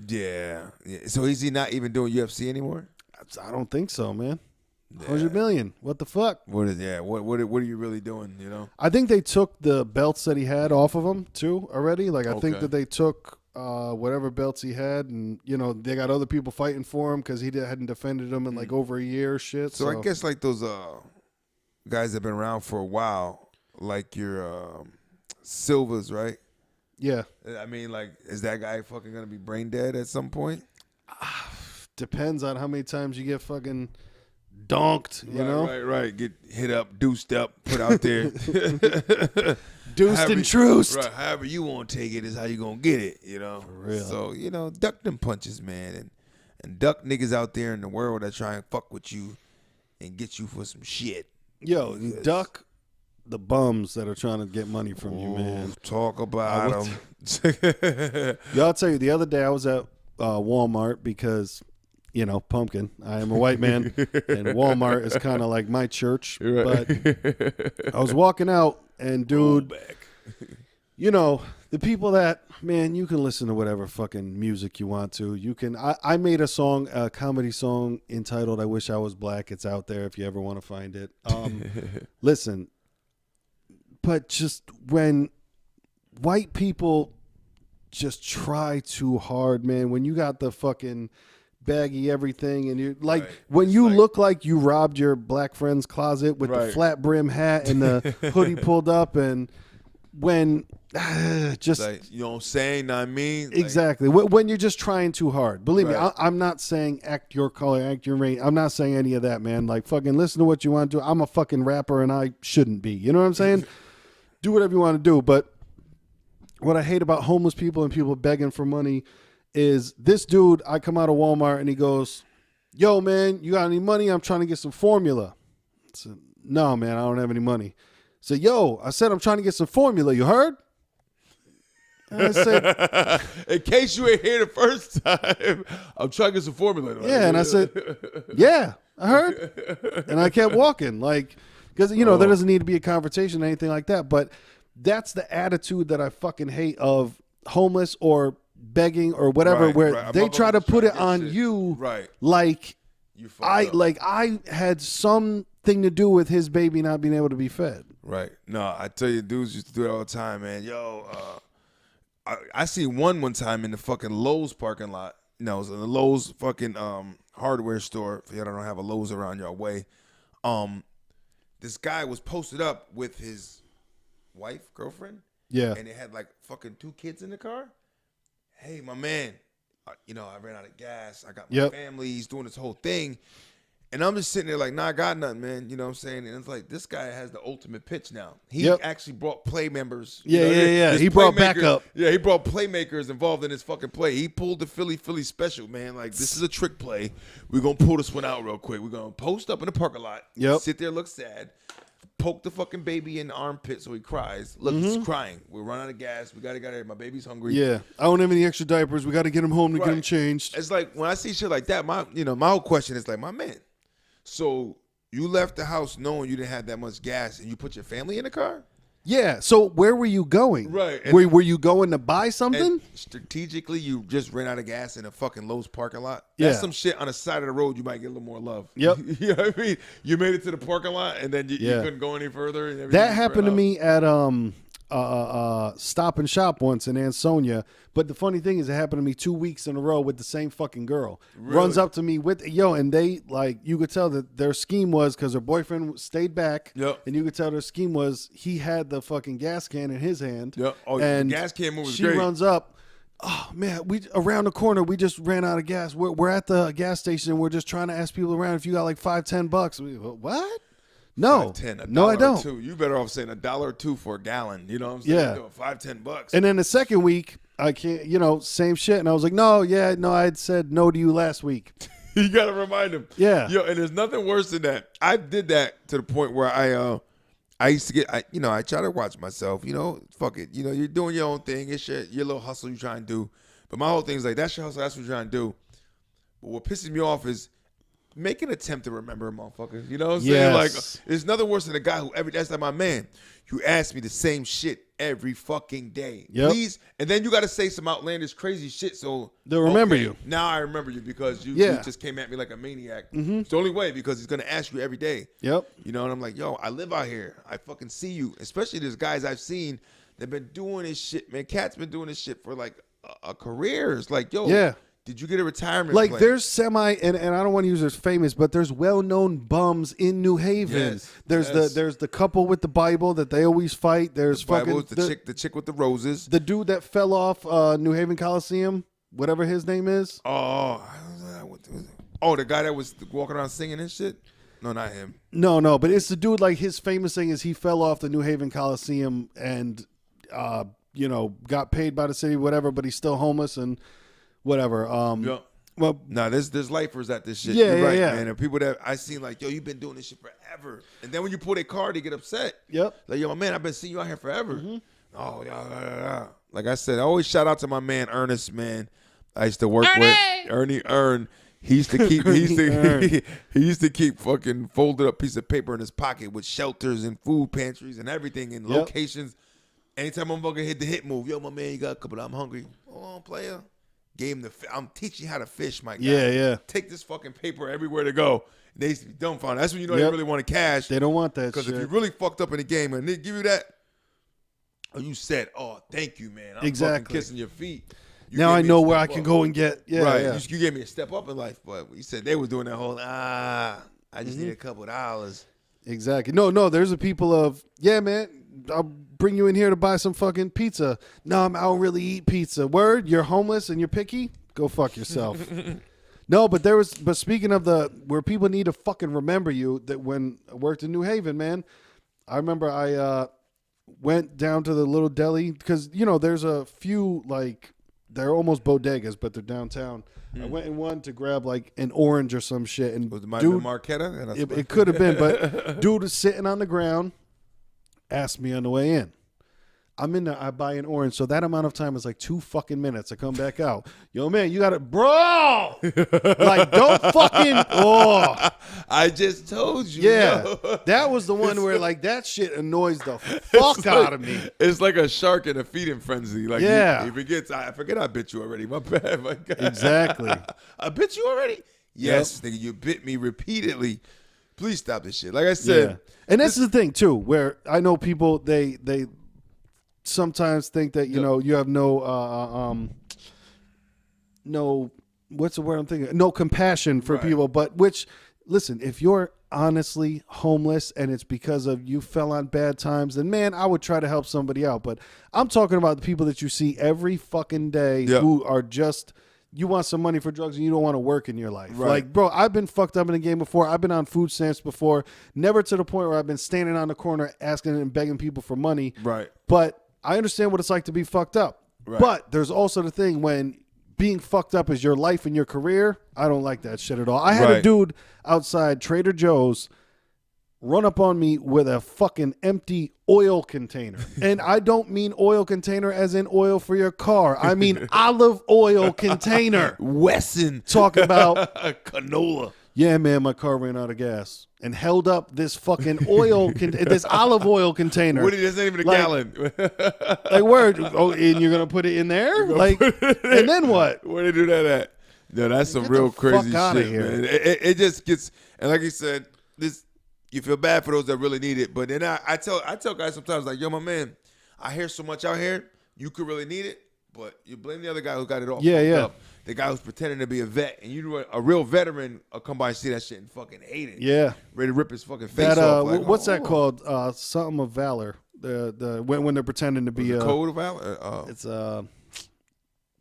Yeah. So is he not even doing UFC anymore? I don't think so, man. 100 million. What the fuck? What are you really doing, you know? I think they took the belts that he had off of him too already. Like I think that they took whatever belts he had, and you know they got other people fighting for him because he hadn't defended them in like over a year. Shit. So I guess like those guys that have been around for a while, like your Silvas, right? Yeah. I mean, like, is that guy fucking gonna be brain dead at some point? Depends on how many times you get fucking donked, you know? Right. Get hit up, deuced up, put out there. Deuced and truced. Right. However you want to take it is how you going to get it, you know? For real. So, you know, duck them punches, man. And duck niggas out there in the world that try and fuck with you and get you for some shit. Yo, and duck the bums that are trying to get money from you, man. Talk about them. Yo, I'll tell you, the other day I was at Walmart because... You know, pumpkin. I am a white man, and Walmart is kind of like my church. Right. But I was walking out, and dude, you know, the people that, man, you can listen to whatever fucking music you want to. You can. I made a comedy song entitled "I Wish I Was Black." It's out there if you ever want to find it. Listen, but just when white people just try too hard, man, when you got the fucking baggy everything, and you like when you look like you robbed your black friend's closet with the flat brim hat and the hoodie pulled up, and when just like, you know what I'm saying? I mean, exactly when you're just trying too hard. Believe me, I'm not saying act your color, act your race. I'm not saying any of that, man. Like fucking listen to what you want to do. I'm a fucking rapper, and I shouldn't be. You know what I'm saying? Do whatever you want to do. But what I hate about homeless people and people begging for money is this dude. I come out of Walmart and he goes, "Yo, man, you got any money? I'm trying to get some formula." I said, "No, man, I don't have any money." I said, "Yo," I said, "I'm trying to get some formula. You heard?" And I said, "In case you ain't here the first time, I'm trying to get some formula." Yeah, and I said, "Yeah, I heard." And I kept walking, like, because you know there doesn't need to be a conversation or anything like that. But that's the attitude that I fucking hate of homeless or begging or whatever, where they try to put it on you, like I had something to do with his baby not being able to be fed. Right. No, I tell you, dudes used to do it all the time, man. Yo, I see one time in the fucking Lowe's parking lot. No, it was in the Lowe's fucking hardware store. If y'all don't have a Lowe's around your way, this guy was posted up with his wife, girlfriend. Yeah. And they had like fucking 2 kids in the car. "Hey, my man, you know, I ran out of gas. I got my family. He's doing this whole thing." And I'm just sitting there like, "Nah, I got nothing, man." You know what I'm saying? And it's like, this guy has the ultimate pitch now. He actually brought play members. Yeah. He brought backup. Yeah, he brought playmakers involved in his fucking play. He pulled the Philly special, man. Like, this is a trick play. We're going to pull this one out real quick. We're going to post up in the parking lot. Sit there, look sad. Poke the fucking baby in the armpit so he cries. Look, he's crying. We're running out of gas. We got to get here. My baby's hungry. Yeah. I don't have any extra diapers. We got to get him home to get him changed. It's like when I see shit like that, my whole question is like, my man, so you left the house knowing you didn't have that much gas and you put your family in the car? Yeah. So where were you going? Right. Were you going to buy something? And strategically, you just ran out of gas in a fucking Lowe's parking lot. That's some shit on the side of the road you might get a little more love. Yep. You know what I mean? You made it to the parking lot and then you couldn't go any further. And that happened to me at Stop and Shop once in Ansonia. But the funny thing is, it happened to me 2 weeks in a row with the same fucking girl. Really? Runs up to me with and they like, you could tell that their scheme was because her boyfriend stayed back. Yep. And you could tell their scheme was he had the fucking gas can in his hand. Yep. Oh, and the gas can move was she great. Runs up. "Oh man, we around the corner. We just ran out of gas. We're at the gas station. And we're just trying to ask people around if you got like $5-10." What? No, no, I don't. You better off saying $1 or $2 for a gallon. You know what I'm saying? Yeah, $5-10. And then the second week, I can't. Same shit. And I was like, no, I had said no to you last week. You got to remind him. Yeah. Yo, and there's nothing worse than that. I did that to the point where I used to get, I try to watch myself. Fuck it. You're doing your own thing. It's your little hustle you try and do. But my whole thing is like, that's your hustle. That's what you're trying to do. But what pisses me off is make an attempt to remember a motherfucker. You know what I'm saying? Like, there's nothing worse than a guy who that's like my man. You ask me the same shit every fucking day. Yep. Please. And then you got to say some outlandish, crazy shit. So they'll remember you. Now I remember you because you just came at me like a maniac. It's the only way because he's going to ask you every day. Yep. You know, and I'm like, yo, I live out here. I fucking see you. Especially there's guys I've seen that been doing this shit, man. Cat's been doing this shit for like a career. It's like, yo, did you get a retirement like plan? there's and I don't want to use as famous, but there's well-known bums in New Haven. Yes, there's the couple with the Bible that they always fight. There's the chick with the roses. The dude that fell off New Haven Coliseum, whatever his name is. Oh, the guy that was walking around singing and shit. No, not him. No, but it's the dude. Like his famous thing is he fell off the New Haven Coliseum and got paid by the city, whatever, but he's still homeless and whatever. Well, there's lifers at this shit. Yeah, You're right, yeah. man. And people that I seen like, yo, you've been doing this shit forever. And then when you pull their card, they get upset. Yep. Like, yo, my man, I've been seeing you out here forever. Oh, yeah. Like I said, I always shout out to my man Ernest, man. I used to work with Ernie Earn. He used to keep fucking folded up piece of paper in his pocket with shelters and food pantries and everything and locations. Anytime I'm fucking hit the hit move, yo, my man, you got a couple. I'm hungry. Hold on, player. Gave him I'm teaching you how to fish, my guy. Yeah. Take this fucking paper everywhere to go. They used to be dumbfounded. That's when you know they really want to cash. They don't want that shit. Because if you really fucked up in the game and they give you that, you said, oh, thank you, man. I'm fucking kissing your feet. Now I know where I can go and get. Yeah, right. Yeah. You gave me a step up in life, but you said they were doing that whole, I just need a couple of dollars. Exactly. No, there's a people of, yeah, man, I'll bring you in here to buy some fucking pizza. No, I don't really eat pizza. Word? You're homeless and you're picky? Go fuck yourself. No, but speaking of where people need to fucking remember you, that when I worked in New Haven, man, I remember I went down to the little deli because, there's a few like, they're almost bodegas, but they're downtown. I went in one to grab like an orange or some shit. And was it Marquetta? It could have been, but dude was sitting on the ground, asked me on the way in. I'm in there, I buy an orange. So that amount of time is like 2 fucking minutes. I come back out. Yo, man, you got it. Bro! Like, don't fucking. Oh. I just told you. Yeah. Yo. That was the one where, like, that shit annoys the fuck out of me. It's like a shark in a feeding frenzy. Like, he forgets. I forget I bit you already. My bad. My God. Exactly. I bit you already? Yes, nigga, you bit me repeatedly. Please stop this shit. Like I said. Yeah. And this is the thing, too, where I know people, they sometimes think that you have no what's the word I'm thinking? No compassion for people, but listen, if you're honestly homeless and it's because of you fell on bad times, then man, I would try to help somebody out. But I'm talking about the people that you see every fucking day who are just. You want some money for drugs and you don't want to work in your life. Right. Like, bro, I've been fucked up in the game before. I've been on food stamps before. Never to the point where I've been standing on the corner asking and begging people for money. Right. But I understand what it's like to be fucked up. Right. But there's also the thing when being fucked up is your life and your career. I don't like that shit at all. I had a dude outside Trader Joe's run up on me with a fucking empty oil container. And I don't mean oil container as in oil for your car. I mean olive oil container. Wesson. Talking about canola. Yeah, man, my car ran out of gas. And held up this fucking this olive oil container. What? That's not even a gallon. Like, word. Oh, and you're going to put it in there? Like, and then what? Where they do that at? No, that's some real crazy shit, man. It just gets, and like you said, you feel bad for those that really need it. But then I tell guys sometimes, like, yo, my man, I hear so much out here, you could really need it, but you blame the other guy who got it all fucked up. The guy who's pretending to be a vet, and a real veteran will come by and see that shit and fucking hate it. Yeah. Ready to rip his fucking face off. Like, what's that called? Something of valor. When they're pretending to be a code of valor. It's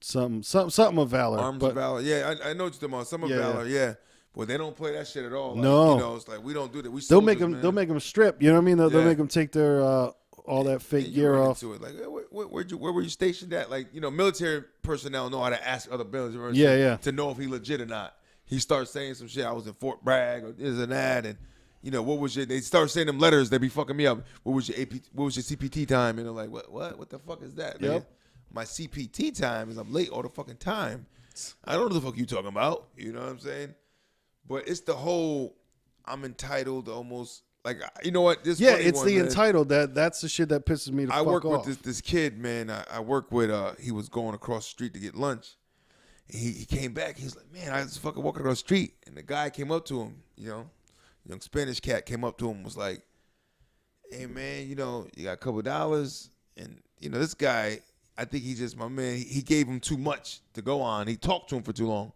something of valor. Arms of valor. Yeah, I know what you're talking about. Some of valor. Yeah. Well, they don't play that shit at all. Like, no, it's like we don't do that. They'll make them strip. You know what I mean? They'll make them take their all that fake gear off. To it. Like, where were you stationed at? Like, military personnel know how to ask other military to know if he legit or not. He starts saying some shit. I was in Fort Bragg or this and that, and what was your? They start saying them letters. They be fucking me up. What was your AP? What was your CPT time? And they're like, what the fuck is that? Yep. My CPT time is I'm late all the fucking time. I don't know the fuck you talking about. You know what I'm saying? But it's the whole I'm entitled almost Like, you know what? This Yeah, funny it's one, the man. entitled. That's the shit that pisses me the I fuck work off. with this kid, man. I work with. He was going across the street to get lunch. He came back. He's like, man, I was fucking walking across the street, and the guy came up to him. Young Spanish cat came up to him, was like, hey man, you got a couple $, and this guy, I think he just my man. He gave him too much to go on. He talked to him for too long.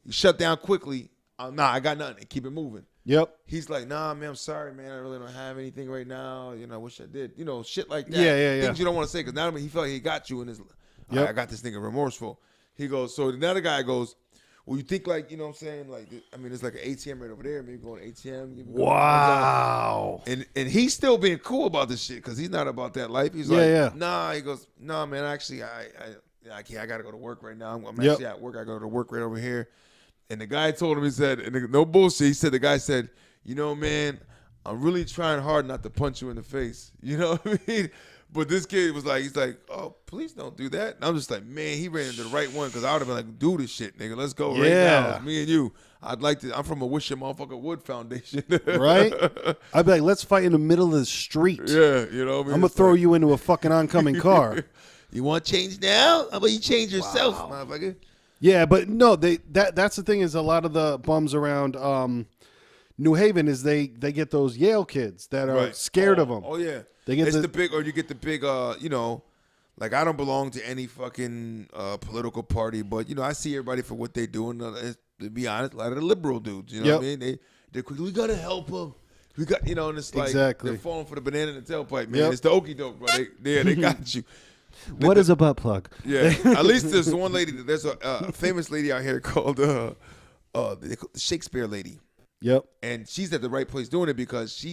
He shut down quickly. Nah, I got nothing. Keep it moving. Yep. He's like, nah, man, I'm sorry, man. I really don't have anything right now. I wish I did. Shit like that. Yeah. Things you don't want to say, because now he felt like he got you, and Yep. I got this nigga remorseful. He goes, so the other guy goes, well, you think like, you know what I'm saying? Like, I mean, it's like an ATM right over there. Maybe go to ATM. Wow. And he's still being cool about this shit because he's not about that life. He's nah. He goes, nah, man. Actually, I can't. I gotta go to work right now. I'm actually at work. I go to work right over here. And the guy told him, he said, and no bullshit. He said, the guy said, man, I'm really trying hard not to punch you in the face. You know what I mean? But this kid was like, he's like, oh, please don't do that. And I'm just like, man, he ran into the right one because I would have been like, do this shit, nigga. Let's go right now. It's me and you. I'm from a Wish Your Motherfucker Wood Foundation. Right? I'd be like, let's fight in the middle of the street. Yeah, you know what I mean? I'm going to throw you into a fucking oncoming car. You want change now? How about you change yourself, motherfucker? Yeah, but no, that's the thing is a lot of the bums around New Haven is they get those Yale kids that are scared of them. Oh, yeah. They get the big, or you get the big, like I don't belong to any fucking political party, but, I see everybody for what they do. And to be honest, a lot of the liberal dudes, you know what I mean? They're quick, we got to help them. We got, and it's like they're falling for the banana in the tailpipe, man. It's the okie doke, bro. They got you. What is a butt plug? Yeah, at least there's one lady. There's a famous lady out here called the Shakespeare lady. Yep. And she's at the right place doing it because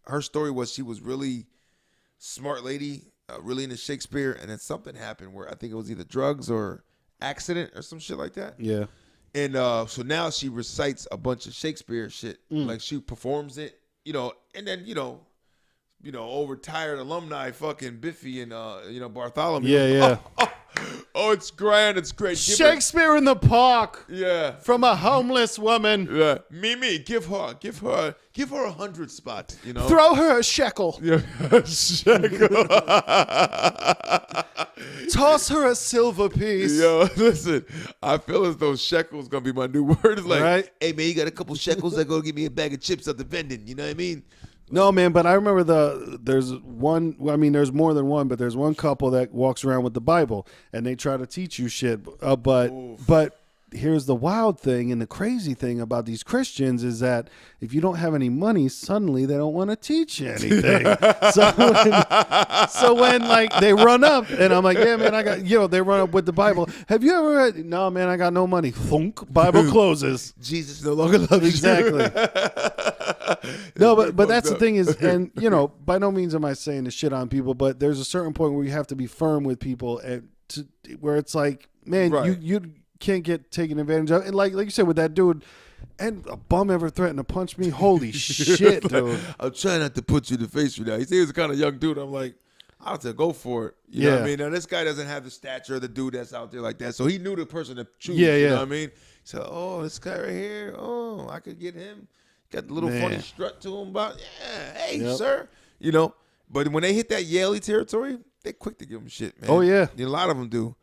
her story was she was really smart lady, really into Shakespeare, and then something happened where I think it was either drugs or accident or some shit like that. Yeah. And so now she recites a bunch of Shakespeare shit, like she performs it, and then old retired alumni fucking Biffy and Bartholomew. Yeah. Oh, it's grand. It's great. Shakespeare in the Park. Yeah. From a homeless woman. Yeah. Mimi, give her 100 spot. Throw her a shekel. Yeah. Shekel. Toss her a silver piece. Yo, listen. I feel as though shekel's gonna be my new word. It's like, hey man, you got a couple shekels? I go give me a bag of chips at the vending. You know what I mean? No, man, but I remember there's one, I mean, there's more than one, but there's one couple that walks around with the Bible and they try to teach you shit. But here's the wild thing and the crazy thing about these Christians is that if you don't have any money, suddenly they don't want to teach you anything. so when like they run up and I'm like, yeah, man, I got, they run up with the Bible. Have you ever read? No, man, I got no money. Thunk, Bible closes. Jesus no longer loves exactly. No, but that's the thing is, and by no means am I saying to shit on people, but there's a certain point where you have to be firm with people, and where it's like, man, you can't get taken advantage of, and like you said with that dude, and a bum ever threatened to punch me. Holy shit, dude! I'm trying not to put you in the face right now. He was the kind of young dude. I'm like, I have to go for it. You know what I mean? Now this guy doesn't have the stature of the dude that's out there like that, so he knew the person to choose. You know what I mean? So, this guy right here, I could get him. Got the little funny strut to him about, hey, sir. But when they hit that Yaley territory, they quick to give him shit, man. Oh, yeah. A lot of them do.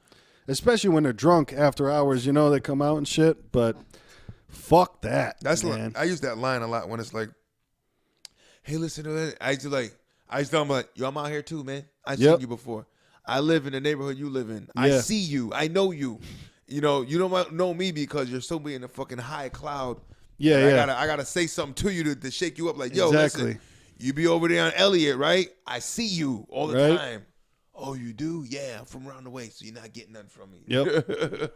Especially when they're drunk after hours, they come out and shit. But fuck that, man. I use that line a lot when it's like, hey, listen to that. I used to tell them like, yo, I'm out here too, man. I've seen you before. I live in the neighborhood you live in. I see you. I know you. You don't know me because you're so in a fucking high cloud. I gotta say something to you to shake you up. Like, yo, listen, you be over there on Elliott, right? I see you all the time. Oh, you do? Yeah, I'm from around the way, so you're not getting nothing from me. Yep.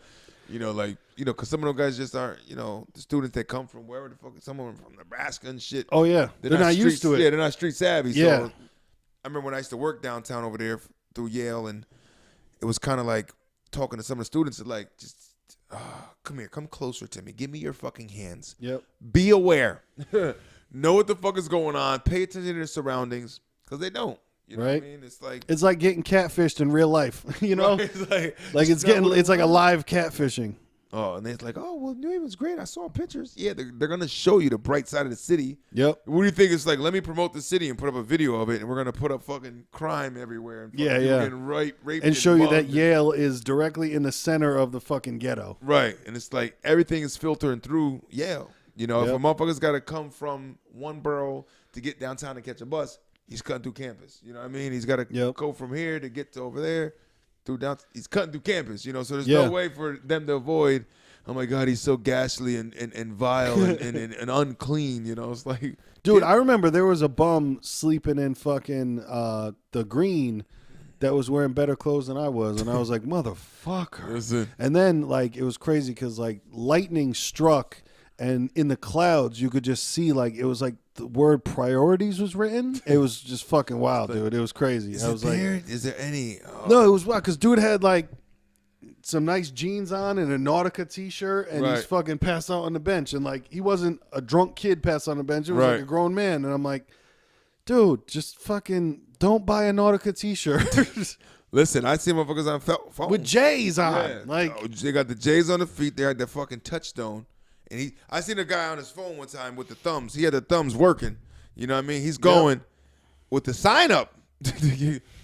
Because some of those guys just aren't, the students that come from wherever the fuck, some of them from Nebraska and shit. Oh, yeah. They're not used to it. Yeah, they're not street savvy. Yeah. So I remember when I used to work downtown over there through Yale, and it was kind of like talking to some of the students that like, just, come here, come closer to me. Give me your fucking hands. Yep. Be aware. Know what the fuck is going on. Pay attention to their surroundings, because they don't. You know what I mean? It's like getting catfished in real life. It's like a live catfishing. Oh, and they're like, oh, well, New Haven's great. I saw pictures. Yeah, they're going to show you the bright side of the city. Yep. What do you think? It's like, let me promote the city and put up a video of it, and we're going to put up fucking crime everywhere. And Yeah. getting raped And show you that mugged. Yale is directly in the center of the fucking ghetto. Right. And it's like everything is filtering through Yale. You know, if a motherfucker's got to come from one borough to get downtown to catch a bus, he's cutting through campus. You know what I mean? He's got to go from here to get to over there. He's cutting through campus, you know, so there's no way for them to avoid, oh my God, he's so ghastly and vile and unclean, you know. It's like, dude, I remember there was a bum sleeping in fucking the Green that was wearing better clothes than I was, and I was like, motherfucker. Listen. And then like it was crazy because like lightning struck, and in the clouds you could just see like it was like the word priorities was written. It was just fucking wild, dude. It was crazy. Is there any? Oh. No, it was wild because dude had like some nice jeans on and a Nautica t-shirt, and he's fucking passed out on the bench. And like he wasn't a drunk kid passed on the bench. It was like a grown man. And I'm like, dude, just fucking don't buy a Nautica t-shirt. Listen, I see motherfuckers on phone with J's on. Yeah. Like they got the J's on the feet. They had the fucking touchstone. And I seen a guy on his phone one time with the thumbs. He had the thumbs working. You know what I mean? He's going with the sign up.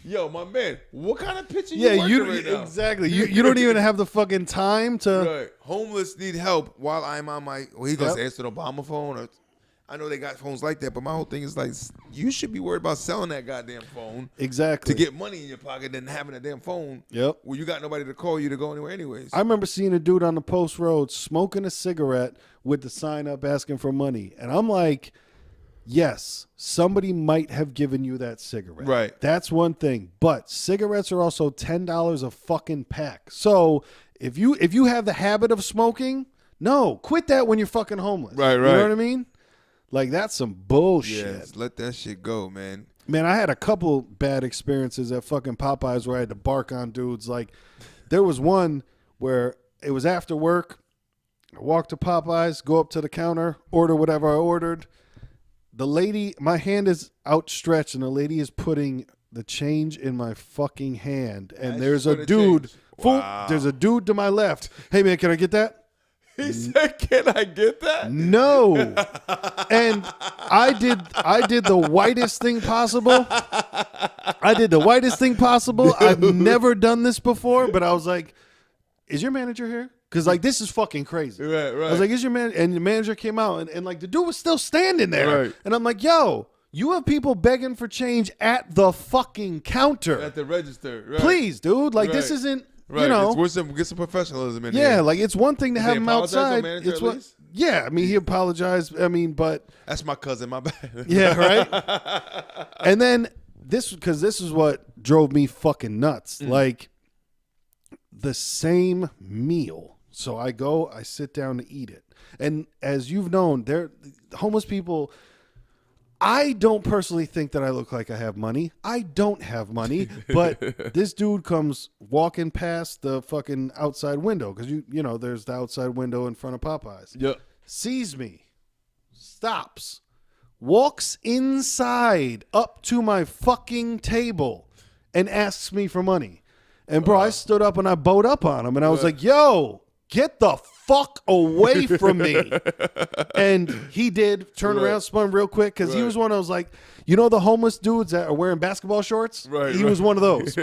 Yo, my man, what kind of picture you working right now? Exactly. You don't even have the fucking time to. Right. Homeless need help while I'm on my. Well, he goes to answer the Obama phone. Or, I know they got phones like that, but my whole thing is like, you should be worried about selling that goddamn phone. Exactly. To get money in your pocket than having a damn phone. Yep. Where you got nobody to call you to go anywhere anyways. I remember seeing a dude on the post road smoking a cigarette with the sign up asking for money. And I'm like, yes, somebody might have given you that cigarette. Right. That's one thing. But cigarettes are also $10 a fucking pack. So if you have the habit of smoking, no, quit that when you're fucking homeless. Right. You know what I mean? Like, that's some bullshit. Yes, let that shit go, man. Man, I had a couple bad experiences at fucking Popeyes where I had to bark on dudes. Like, there was one where it was after work. I walk to Popeyes, go up to the counter, order whatever I ordered. The lady, my hand is outstretched, and the lady is putting the change in my fucking hand. And there's a dude. Wow. There's a dude to my left. Hey, man, can I get that? He said, "Can I get that?" No. And I did the whitest thing possible. I've never done this before, but I was like, "Is your manager here?" Because like this is fucking crazy. Right. I was like, "Is your man?" And the manager came out, and like the dude was still standing there. Right. And I'm like, "Yo, you have people begging for change at the fucking counter. At the register. Right. Please, dude. Like this isn't." Right. You know, get some professionalism in here. yeah, like it's one thing to have him outside. Manager, It's what, yeah, I mean, he apologized. I mean, but that's my cousin. My bad. yeah, right. And then this is what drove me fucking nuts. Like the same meal. So I sit down to eat it, and as you've known, homeless people. I don't personally think that I look like I have money. I don't have money, but this dude comes walking past the fucking outside window because you know there's the outside window in front of Popeyes. Yep. Sees me, stops, walks inside up to my fucking table, and asks me for money. And bro, I stood up and I bowed up on him, and I was like, "Yo, get the fuck away from me." And he did turn around, spun real quick because he was one of those, like, you know, the homeless dudes that are wearing basketball shorts. He was one of those.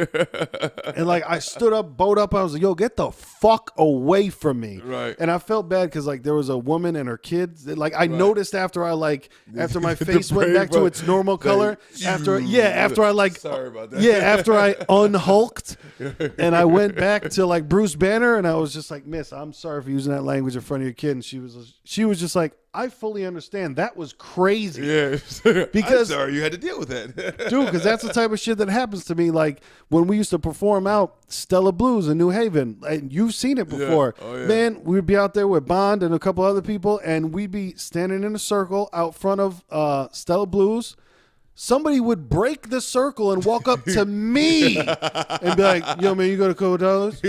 And like I stood up, bowed up, I was like, "Yo, get the fuck away from me." Right. And I felt bad because like there was a woman and her kids that, like, I noticed after my face went back to its normal color after I like sorry about that. after I unhulked and I went back to like Bruce Banner, and I was just like, "Miss, I'm sorry for using that language in front of your kid." And she was just like, "I fully understand. That was crazy." Yeah. Because I'm sorry you had to deal with that. dude, because that's the type of shit that happens to me. Like when we used to perform out Stella Blues in New Haven, and you've seen it before. Yeah. Oh, yeah. Man, we'd be out there with Bond and a couple other people, and we'd be standing in a circle out front of Stella Blues. Somebody would break the circle and walk up to me and be like, "Yo, man, you got a couple dollars?"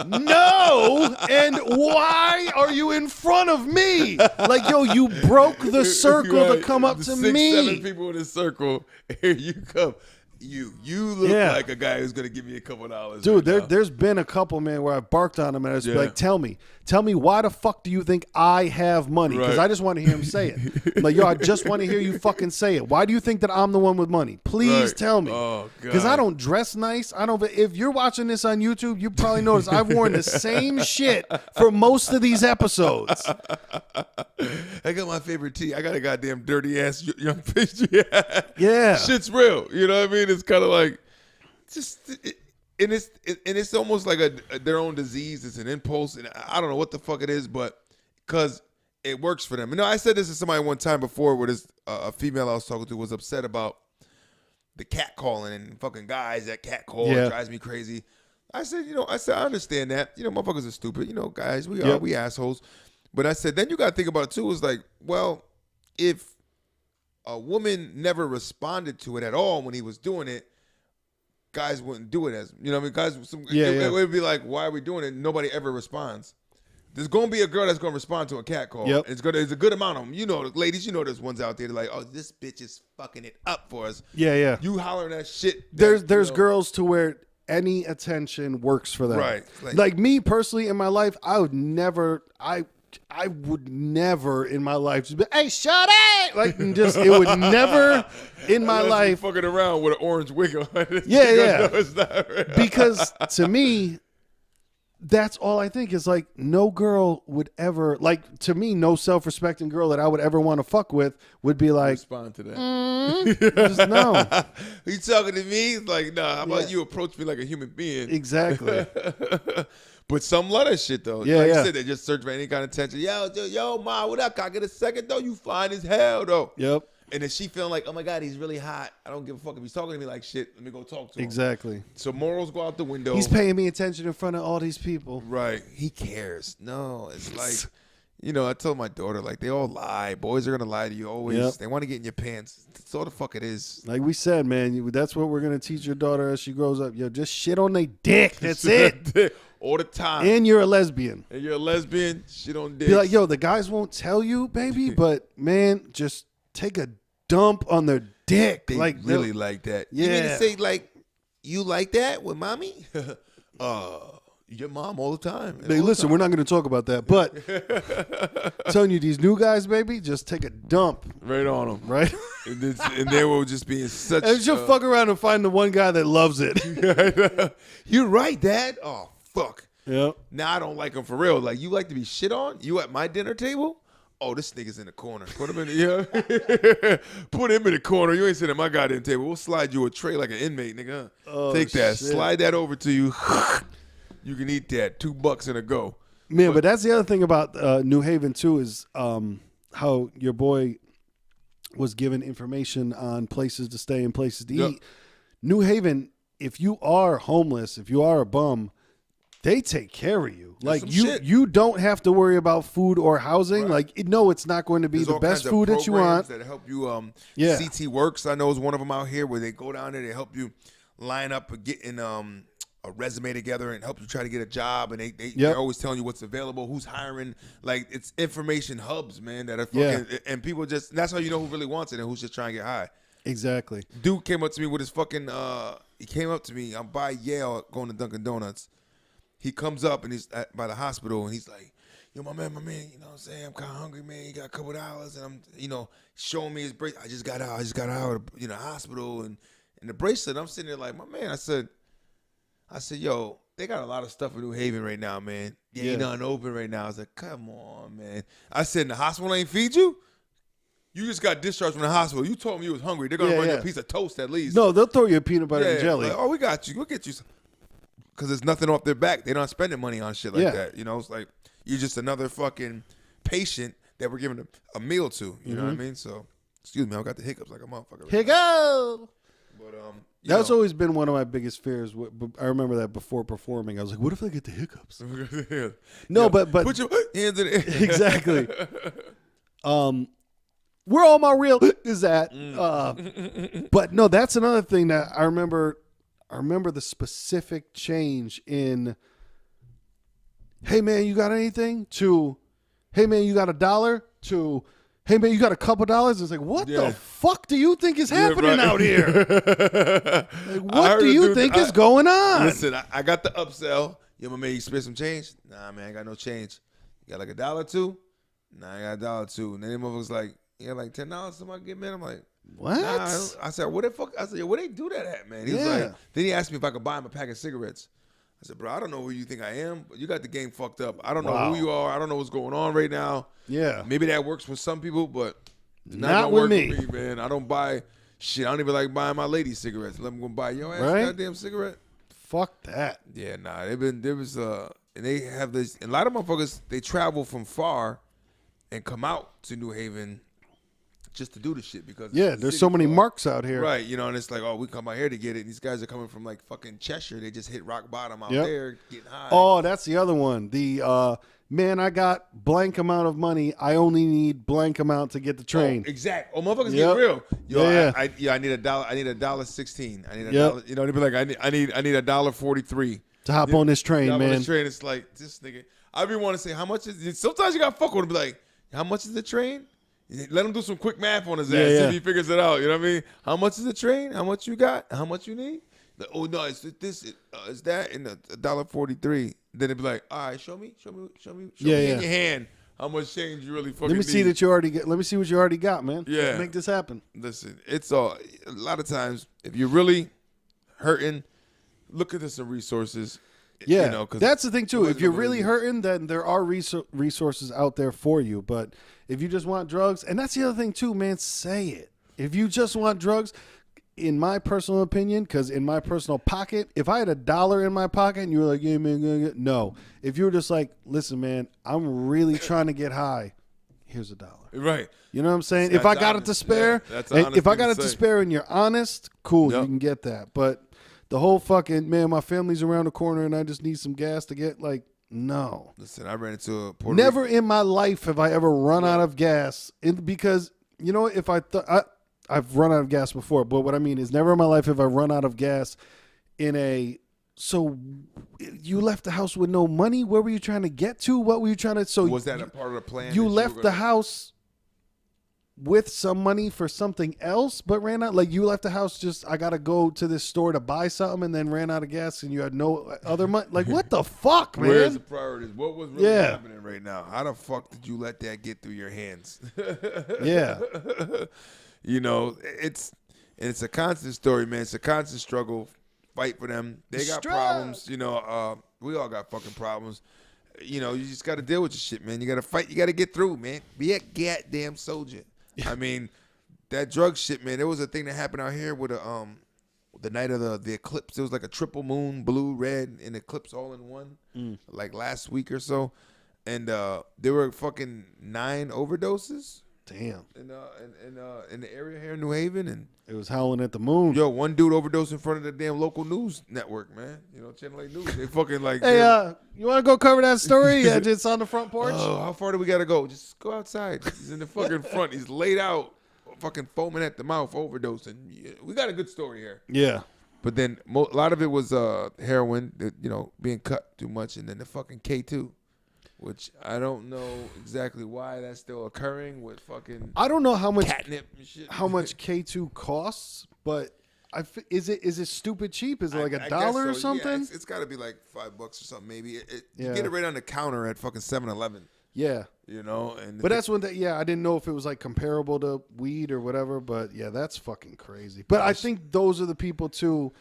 No! And why are you in front of me? Like, yo, you broke the circle to come up to 6, me. 7 people in a circle. Here you come. You look like a guy who's gonna give me a couple dollars, dude. right There's been a couple, man, where I've barked on him and I just be Yeah. like, tell me why the fuck do you think I have money? Because Right. I just want to hear him say it. I'm like, yo, I just want to hear you fucking say it. Why do you think that I'm the one with money? Please Right. tell me. Oh, Because I don't dress nice. I don't. If you're watching this on YouTube, you probably noticed I've worn the same shit for most of these episodes. I got my favorite tee. I got a goddamn dirty ass young pastry. Yeah. Shit's real. You know what I mean? It's kind of like and it's almost like their own disease. It's an impulse, and I don't know what the fuck it is, but because it works for them. You know, I said this to somebody one time before, where this a female I was talking to was upset about the cat calling and fucking guys that cat call. Yeah. It drives me crazy. I said, I understand that. Motherfuckers are stupid. Guys, we Yep. we assholes. But I said, then you got to think about it too. It's like, well, if a woman never responded to it at all when he was doing it, guys wouldn't do it as, guys, it would be like, why are we doing it? Nobody ever responds. There's going to be a girl that's going to respond to a cat call. Yep. It's a good amount of them. Ladies, there's ones out there that are like, oh, this bitch is fucking it up for us. Yeah. You hollering that shit. There's girls to where any attention works for them. Right. Like me personally in my life, I would never in my life just be, hey, shut it! Like, it would never in my life. Fucking around with an orange wig on. Yeah. It's not real. Because to me, that's all I think is like no girl would ever, like, to me, no self-respecting girl that I would ever want to fuck with would be like, respond to that. just no. You talking to me? Like, nah, how about you approach me like a human being? Exactly. But some love that shit though. Yeah, like yeah. you said, they just search for any kind of attention. Yo, ma, what up? Can I get a second though? You fine as hell though. Yep. And then she feeling like, oh my God, he's really hot. I don't give a fuck if he's talking to me like shit. Let me go talk to him. Exactly. So morals go out the window. He's paying me attention in front of all these people. Right. He cares. No, it's like, I told my daughter, like, they all lie. Boys are going to lie to you always. Yep. They want to get in your pants. That's all the fuck it is. Like we said, man, that's what we're going to teach your daughter as she grows up. Yo, just shit on their dick. That's it. All the time. And you're a lesbian. And you're a lesbian, shit on dick. Be like, yo, the guys won't tell you, baby, but, man, just take a dump on their dick. They like really like that. Yeah. You mean to say, like, you like that with mommy? Your mom all the time. Hey, listen, we're not going to talk about that, but I'm telling you, these new guys, baby, just take a dump. Right on them. Right? And they will just be in such... And just fuck around and find the one guy that loves it. You're right, Dad. Oh, fuck. Yep. Now I don't like him for real. Like, you like to be shit on? You at my dinner table? Oh, this nigga's in the corner. Put him in the, Put him in the corner. You ain't sitting at my goddamn table. We'll slide you a tray like an inmate, nigga. Oh, take that. shit. Slide that over to you. You can eat that. $2 and a go. Man, but that's the other thing about New Haven, too, is how your boy was given information on places to stay and places to eat. New Haven, if you are homeless, if you are a bum, they take care of you. Like you don't have to worry about food or housing. Right. Like, no, it's not going to be the best food that you want. That help you. Yeah. CT Works, I know, is one of them out here where they go down there. They help you line up and getting a resume together and help you try to get a job. And they're always telling you what's available, who's hiring. Like, it's information hubs, man. That are fucking and people just. That's how you know who really wants it and who's just trying to get high. Exactly. Dude came up to me with his fucking. He came up to me. I'm by Yale going to Dunkin' Donuts. He comes up and he's by the hospital and he's like, yo, my man, you know what I'm saying? I'm kind of hungry, man. You got a couple $. And I'm, showing me his bracelet. I just got out of, hospital and the bracelet. I'm sitting there like, my man, I said, yo, they got a lot of stuff in New Haven right now, man. Ain't nothing open right now. I was like, come on, man. I said, the hospital ain't feed you? You just got discharged from the hospital. You told me you was hungry. They're going to run you a piece of toast at least. No, they'll throw you a peanut butter and jelly. Like, oh, we got you. We'll get you some. Because there's nothing off their back. They're not spending money on shit like that. It's like you're just another fucking patient that we're giving a meal to. You know what I mean? So, excuse me, I got the hiccups like a motherfucker. Hiccup! But, that's always been one of my biggest fears. I remember that before performing. I was like, what if I get the hiccups? No, but put your hands in it. Exactly. Where all my real is at. But no, that's another thing that I remember the specific change in, hey, man, you got anything? To, hey, man, you got $1? To, hey man, you got a couple dollars? It's like, what Yeah. the fuck do you think is happening right. out here? Like, what do you think is going on? Listen, I got the upsell. Yo, my man, you spend some change? Nah, man, I got no change. You got like $1.02? Nah, I got $1.02. And then the motherfucker's like, you got like $10 somebody give me? I'm like, what? nah. I said, what the fuck? I said, yo, where they do that at, man? He was like, then he asked me if I could buy him a pack of cigarettes. I said, bro, I don't know who you think I am, but you got the game fucked up. I don't know who you are. I don't know what's going on right now. Yeah. Maybe that works for some people, but it's Not gonna with work me. with me, man. I don't buy shit. I don't even like buying my lady cigarettes. Let them go buy your ass goddamn cigarette. Fuck that. Yeah, nah. And they have this. And a lot of motherfuckers, they travel from far and come out to New Haven just to do the shit because there's so many marks out here. Right, you know, and it's like, oh, we come out here to get it. And these guys are coming from like fucking Cheshire. They just hit rock bottom out there getting high. Oh, that's the other one. The man, I got blank amount of money. I only need blank amount to get the train. Oh, exact. Oh, motherfuckers get real. Yo, I need $1. I need $1.16. I need $1. You know, they'd be like, I need $1.43 to hop on this train, man. man. On this train, it's like this nigga. I be want to say how much is it? Sometimes you got fuck with him. Be like, how much is the train? Let him do some quick math on his ass. See if he figures it out. You know what I mean? How much is the train? How much you got? How much you need? Like, oh no, it's this. Is that in $1.43? Then it'd be like, all right, show me in your hand how much change you really fucking need. Let me see that you already get. Let me see what you already got, man. Yeah, let's make this happen. Listen, it's all a lot of times if you're really hurting, look at some resources. Yeah, you know, that's the thing too. If you're really hurting, then there are resources out there for you. But if you just want drugs, and that's the other thing too, man, say it. If you just want drugs, in my personal opinion, because in my personal pocket, if I had $1 in my pocket and you were like, yeah, man, no. If you were just like, listen, man, I'm really trying to get high, here's $1. Right. You know what I'm saying? If I got it to spare, if I got it to spare and you're honest, cool, you can get that. But the whole fucking, man, my family's around the corner and I just need some gas to get, like, no. Listen, I ran into a Puerto Never in my life have I ever run out of gas. Because, you know, if I've run out of gas before, but what I mean is never in my life have I run out of gas so you left the house with no money? Where were you trying to get to? What were you trying to, was that a part of the plan? You left the house with some money for something else, but ran out, like you left the house just, I got to go to this store to buy something and then ran out of gas and you had no other money. Like, what the fuck, man? Where's the priorities? What was really happening right now? How the fuck did you let that get through your hands? Yeah. You know, it's a constant story, man. It's a constant struggle. Fight for them. They got problems. You know, we all got fucking problems. You know, you just got to deal with your shit, man. You got to fight. You got to get through, man. Be a goddamn soldier. I mean, that drug shit, man. There was a thing that happened out here with the night of the eclipse. It was like a triple moon, blue, red, and eclipse all in one, like last week or so. And there were fucking 9 overdoses. Damn. In the area here in New Haven, and it was howling at the moon. Yo, one dude overdosed in front of the damn local news network, man. You know, Channel 8 News. They fucking like. Hey, you want to go cover that story? Yeah, just on the front porch. Oh, how far do we gotta go? Just go outside. He's in the fucking front. He's laid out, fucking foaming at the mouth, overdosing. Yeah, we got a good story here. Yeah. But then a lot of it was heroin, you know, being cut too much, and then the fucking K2. Which I don't know exactly why that's still occurring with fucking. I don't know how much catnip and shit. How much K2 costs, but is it stupid cheap? Is it like $1 or something? Yeah, it's got to be like $5 or something maybe. You get it right on the counter at fucking 7-Eleven. Yeah, you know, but that's when I didn't know if it was like comparable to weed or whatever. But yeah, that's fucking crazy. But I think those are the people too.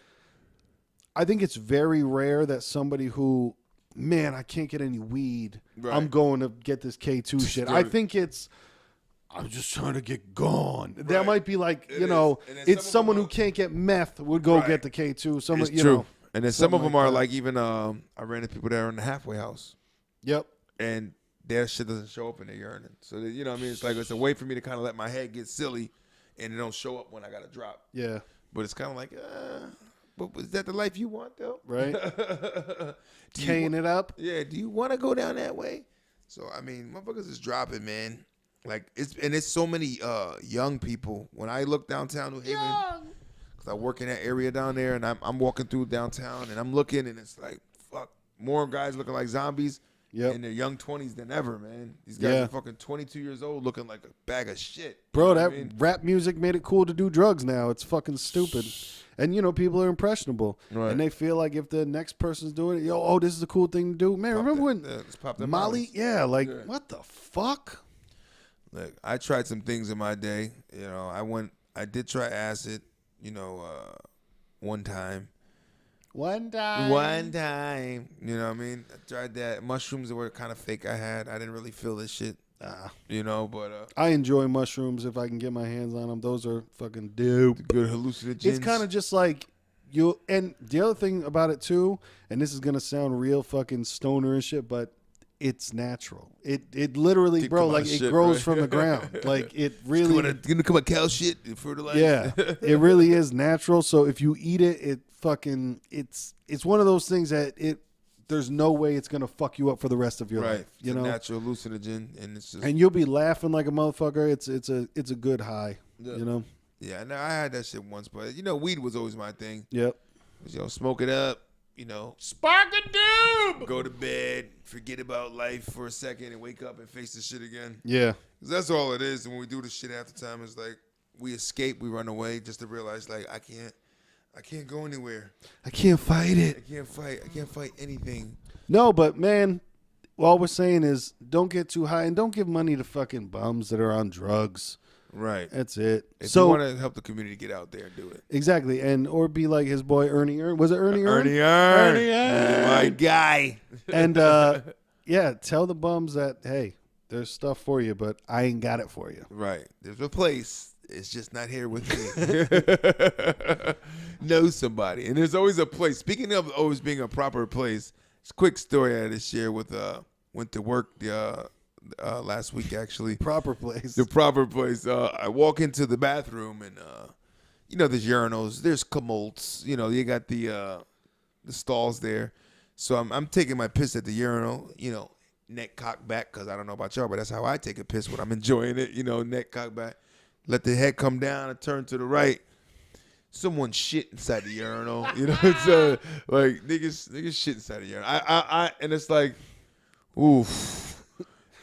I think it's very rare that somebody who. Man, I can't get any weed. Right. I'm going to get this K2 shit. I think I'm just trying to get gone. Right. That might be like, it's someone who can't get meth would go get the K2. Someone, it's true. And then some of them are like even, I ran into people that are in the halfway house. Yep. And their shit doesn't show up in their urine. So, you know what I mean? It's like, it's a way for me to kind of let my head get silly and it don't show up when I got to drop. Yeah. But it's kind of like, but is that the life you want, though? Right. Kaying it up. Yeah. Do you want to go down that way? So, I mean, motherfuckers is dropping, man. Like, it's so many young people. When I look downtown New Haven, because I work in that area down there, and I'm walking through downtown, and I'm looking, and it's like, fuck, more guys looking like zombies. Yep. in their young 20s than ever, man. These guys are fucking 22 years old looking like a bag of shit. Bro, You know that what I mean? rap music made it cool to do drugs now. It's fucking stupid. And, people are impressionable. Right. And they feel like if the next person's doing it, this is a cool thing to do. Man, remember when let's pop that Molly? Yeah, what the fuck? Look, I tried some things in my day. I did try acid, one time. One time. You know what I mean? I tried that. Mushrooms were kind of fake I had. I didn't really feel this shit. But I enjoy mushrooms if I can get my hands on them. Those are fucking dope. Good hallucinogens. It's kind of just like and the other thing about it too, and this is gonna sound real fucking stoner and shit, but it's natural. It literally, bro, like it grows from the ground. Like it really gonna come out cow shit and fertilize. Yeah, it really is natural. So if you eat it, it's one of those things that there's no way it's gonna fuck you up for the rest of your life. It's a natural hallucinogen, and it's just and you'll be laughing like a motherfucker. It's a good high. Yeah, no, I had that shit once, but weed was always my thing. Yep. Smoke it up. Spark a doob. Go to bed, forget about life for a second, and wake up and face the shit again. Yeah. 'Cause that's all it is. And when we do this shit half the time, it's like we escape, we run away, just to realize like I can't go anywhere. I can't fight it. I can't fight anything. No, but man, all we're saying is don't get too high and don't give money to fucking bums that are on drugs. Right. That's it. If you want to help the community get out there and do it. Exactly. Or be like his boy Ernie Earn. Was it Ernie Earn? Ernie Earn. My guy. And tell the bums that, hey, there's stuff for you, but I ain't got it for you. Right. There's a place. It's just not here with me. Know somebody. And there's always a place. Speaking of always being a proper place, it's a quick story I had to share with went to work last week actually. Proper place. The proper place. I walk into the bathroom and there's urinals, there's commodes, you got the stalls there. So I'm taking my piss at the urinal, neck cocked back, because I don't know about y'all, but that's how I take a piss when I'm enjoying it, neck cocked back. Let the head come down and turn to the right. Someone shit inside the urinal. It's like niggas shit inside the urinal. I and it's like, oof.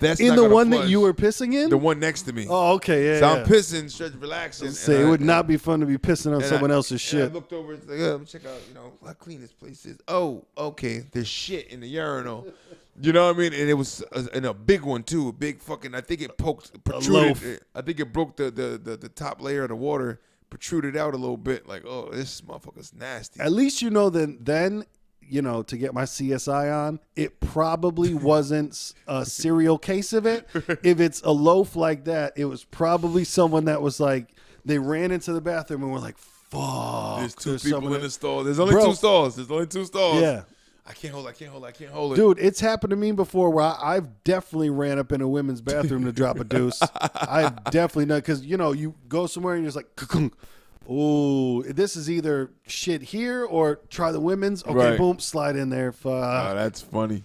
That's in the one that you were pissing in? The one next to me. Oh, okay, yeah. So I'm pissing, stretch, relaxing. It would not be fun to be pissing on someone else's shit. I looked over and like, let me check out, how clean this place is. Oh, okay. There's shit in the urinal. You know what I mean? And it was in a big one too, a big fucking. I think it protruded. I think it broke the top layer of the water, protruded out a little bit. Like, oh, this motherfucker's nasty. At least then. To get my CSI on, it probably wasn't a serial case of it. If it's a loaf like that, it was probably someone that was like, they ran into the bathroom and were like, fuck. There's two people in the stall. There's only two stalls. Yeah. I can't hold it. Dude, it's happened to me before where I've definitely ran up in a women's bathroom to drop a deuce. I've definitely done, because, you go somewhere and you're just like, ooh, this is either shit here or try the women's. Okay, right. Boom, slide in there. Fuck. Oh, that's funny.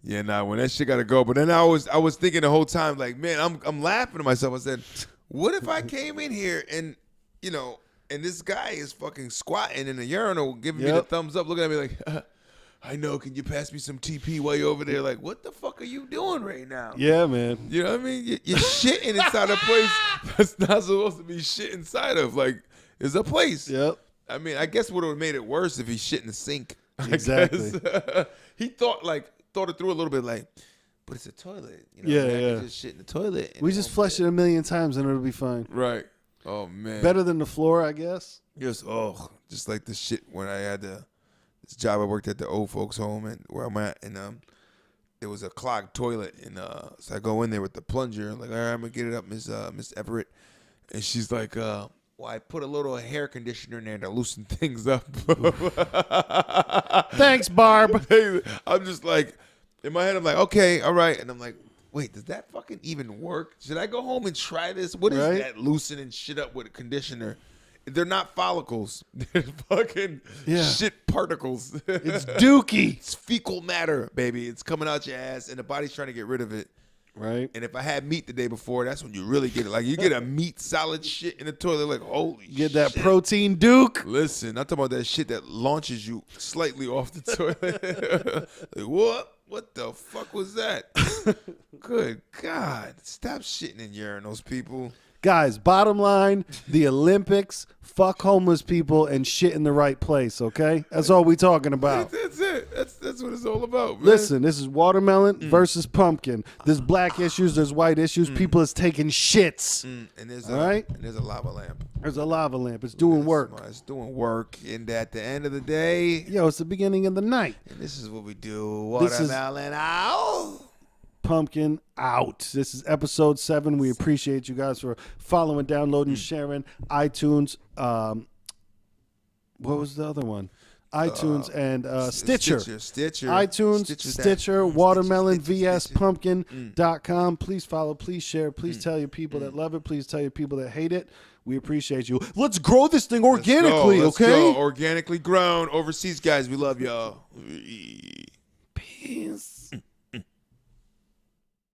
Yeah, when that shit gotta go. But then I was thinking the whole time, like, man, I'm laughing to myself. I said, what if I came in here and and this guy is fucking squatting in the urinal, giving me the thumbs up, looking at me like, I know, can you pass me some TP while you're over there? Like, what the fuck are you doing right now? Yeah, man. You know what I mean? You're shitting inside a place that's not supposed to be shit inside of. Like, it's a place. Yep. I mean, I guess would have made it worse if he shit in the sink. Exactly. He thought it through a little bit, like, but it's a toilet. Yeah. Just shit in the toilet. We just flush it a million times and it'll be fine. Right. Oh man. Better than the floor, I guess. Just like the shit when I had this job. I worked at the old folks home and where I'm at, and there was a clogged toilet, and so I go in there with the plunger, like, all right, I'm gonna get it up, Miss Everett, and she's like, well, I put a little hair conditioner in there to loosen things up. Thanks, Barb. I'm just like, in my head, I'm like, okay, all right. And I'm like, wait, does that fucking even work? Should I go home and try this? What is that loosening shit up with a conditioner? They're not follicles. They're fucking shit particles. It's dookie. It's fecal matter, baby. It's coming out your ass, and the body's trying to get rid of it. Right. And if I had meat the day before, that's when you really get it. Like, you get a meat solid shit in the toilet, like, holy shit. Get that protein duke. Listen, I'm talking about that shit that launches you slightly off the toilet. Like, what? What the fuck was that? Good God. Stop shitting in urinals, people. Guys, bottom line, the Olympics, fuck homeless people and shit in the right place, okay? That's all we talking about. That's it. That's what it's all about, man. Listen, this is watermelon versus pumpkin. There's black issues, there's white issues. People is taking shits. And there's all right? And there's a lava lamp. There's a lava lamp. It's doing work. It's doing work. And at the end of the day, Yo, it's the beginning of the night. and this is what we do. This is- Watermelon out. Pumpkin out. This is episode 7. We appreciate you guys for following, downloading, sharing. iTunes. What was the other one? iTunes and Stitcher. Stitcher. iTunes, Stitcher, that. Watermelon, Stitcher. vspumpkin.com. Please follow, please share, please tell your people that love it, please tell your people that hate it. We appreciate you. Let's grow this thing organically, Let's okay? go. Organically grown. Overseas guys, we love y'all. Peace.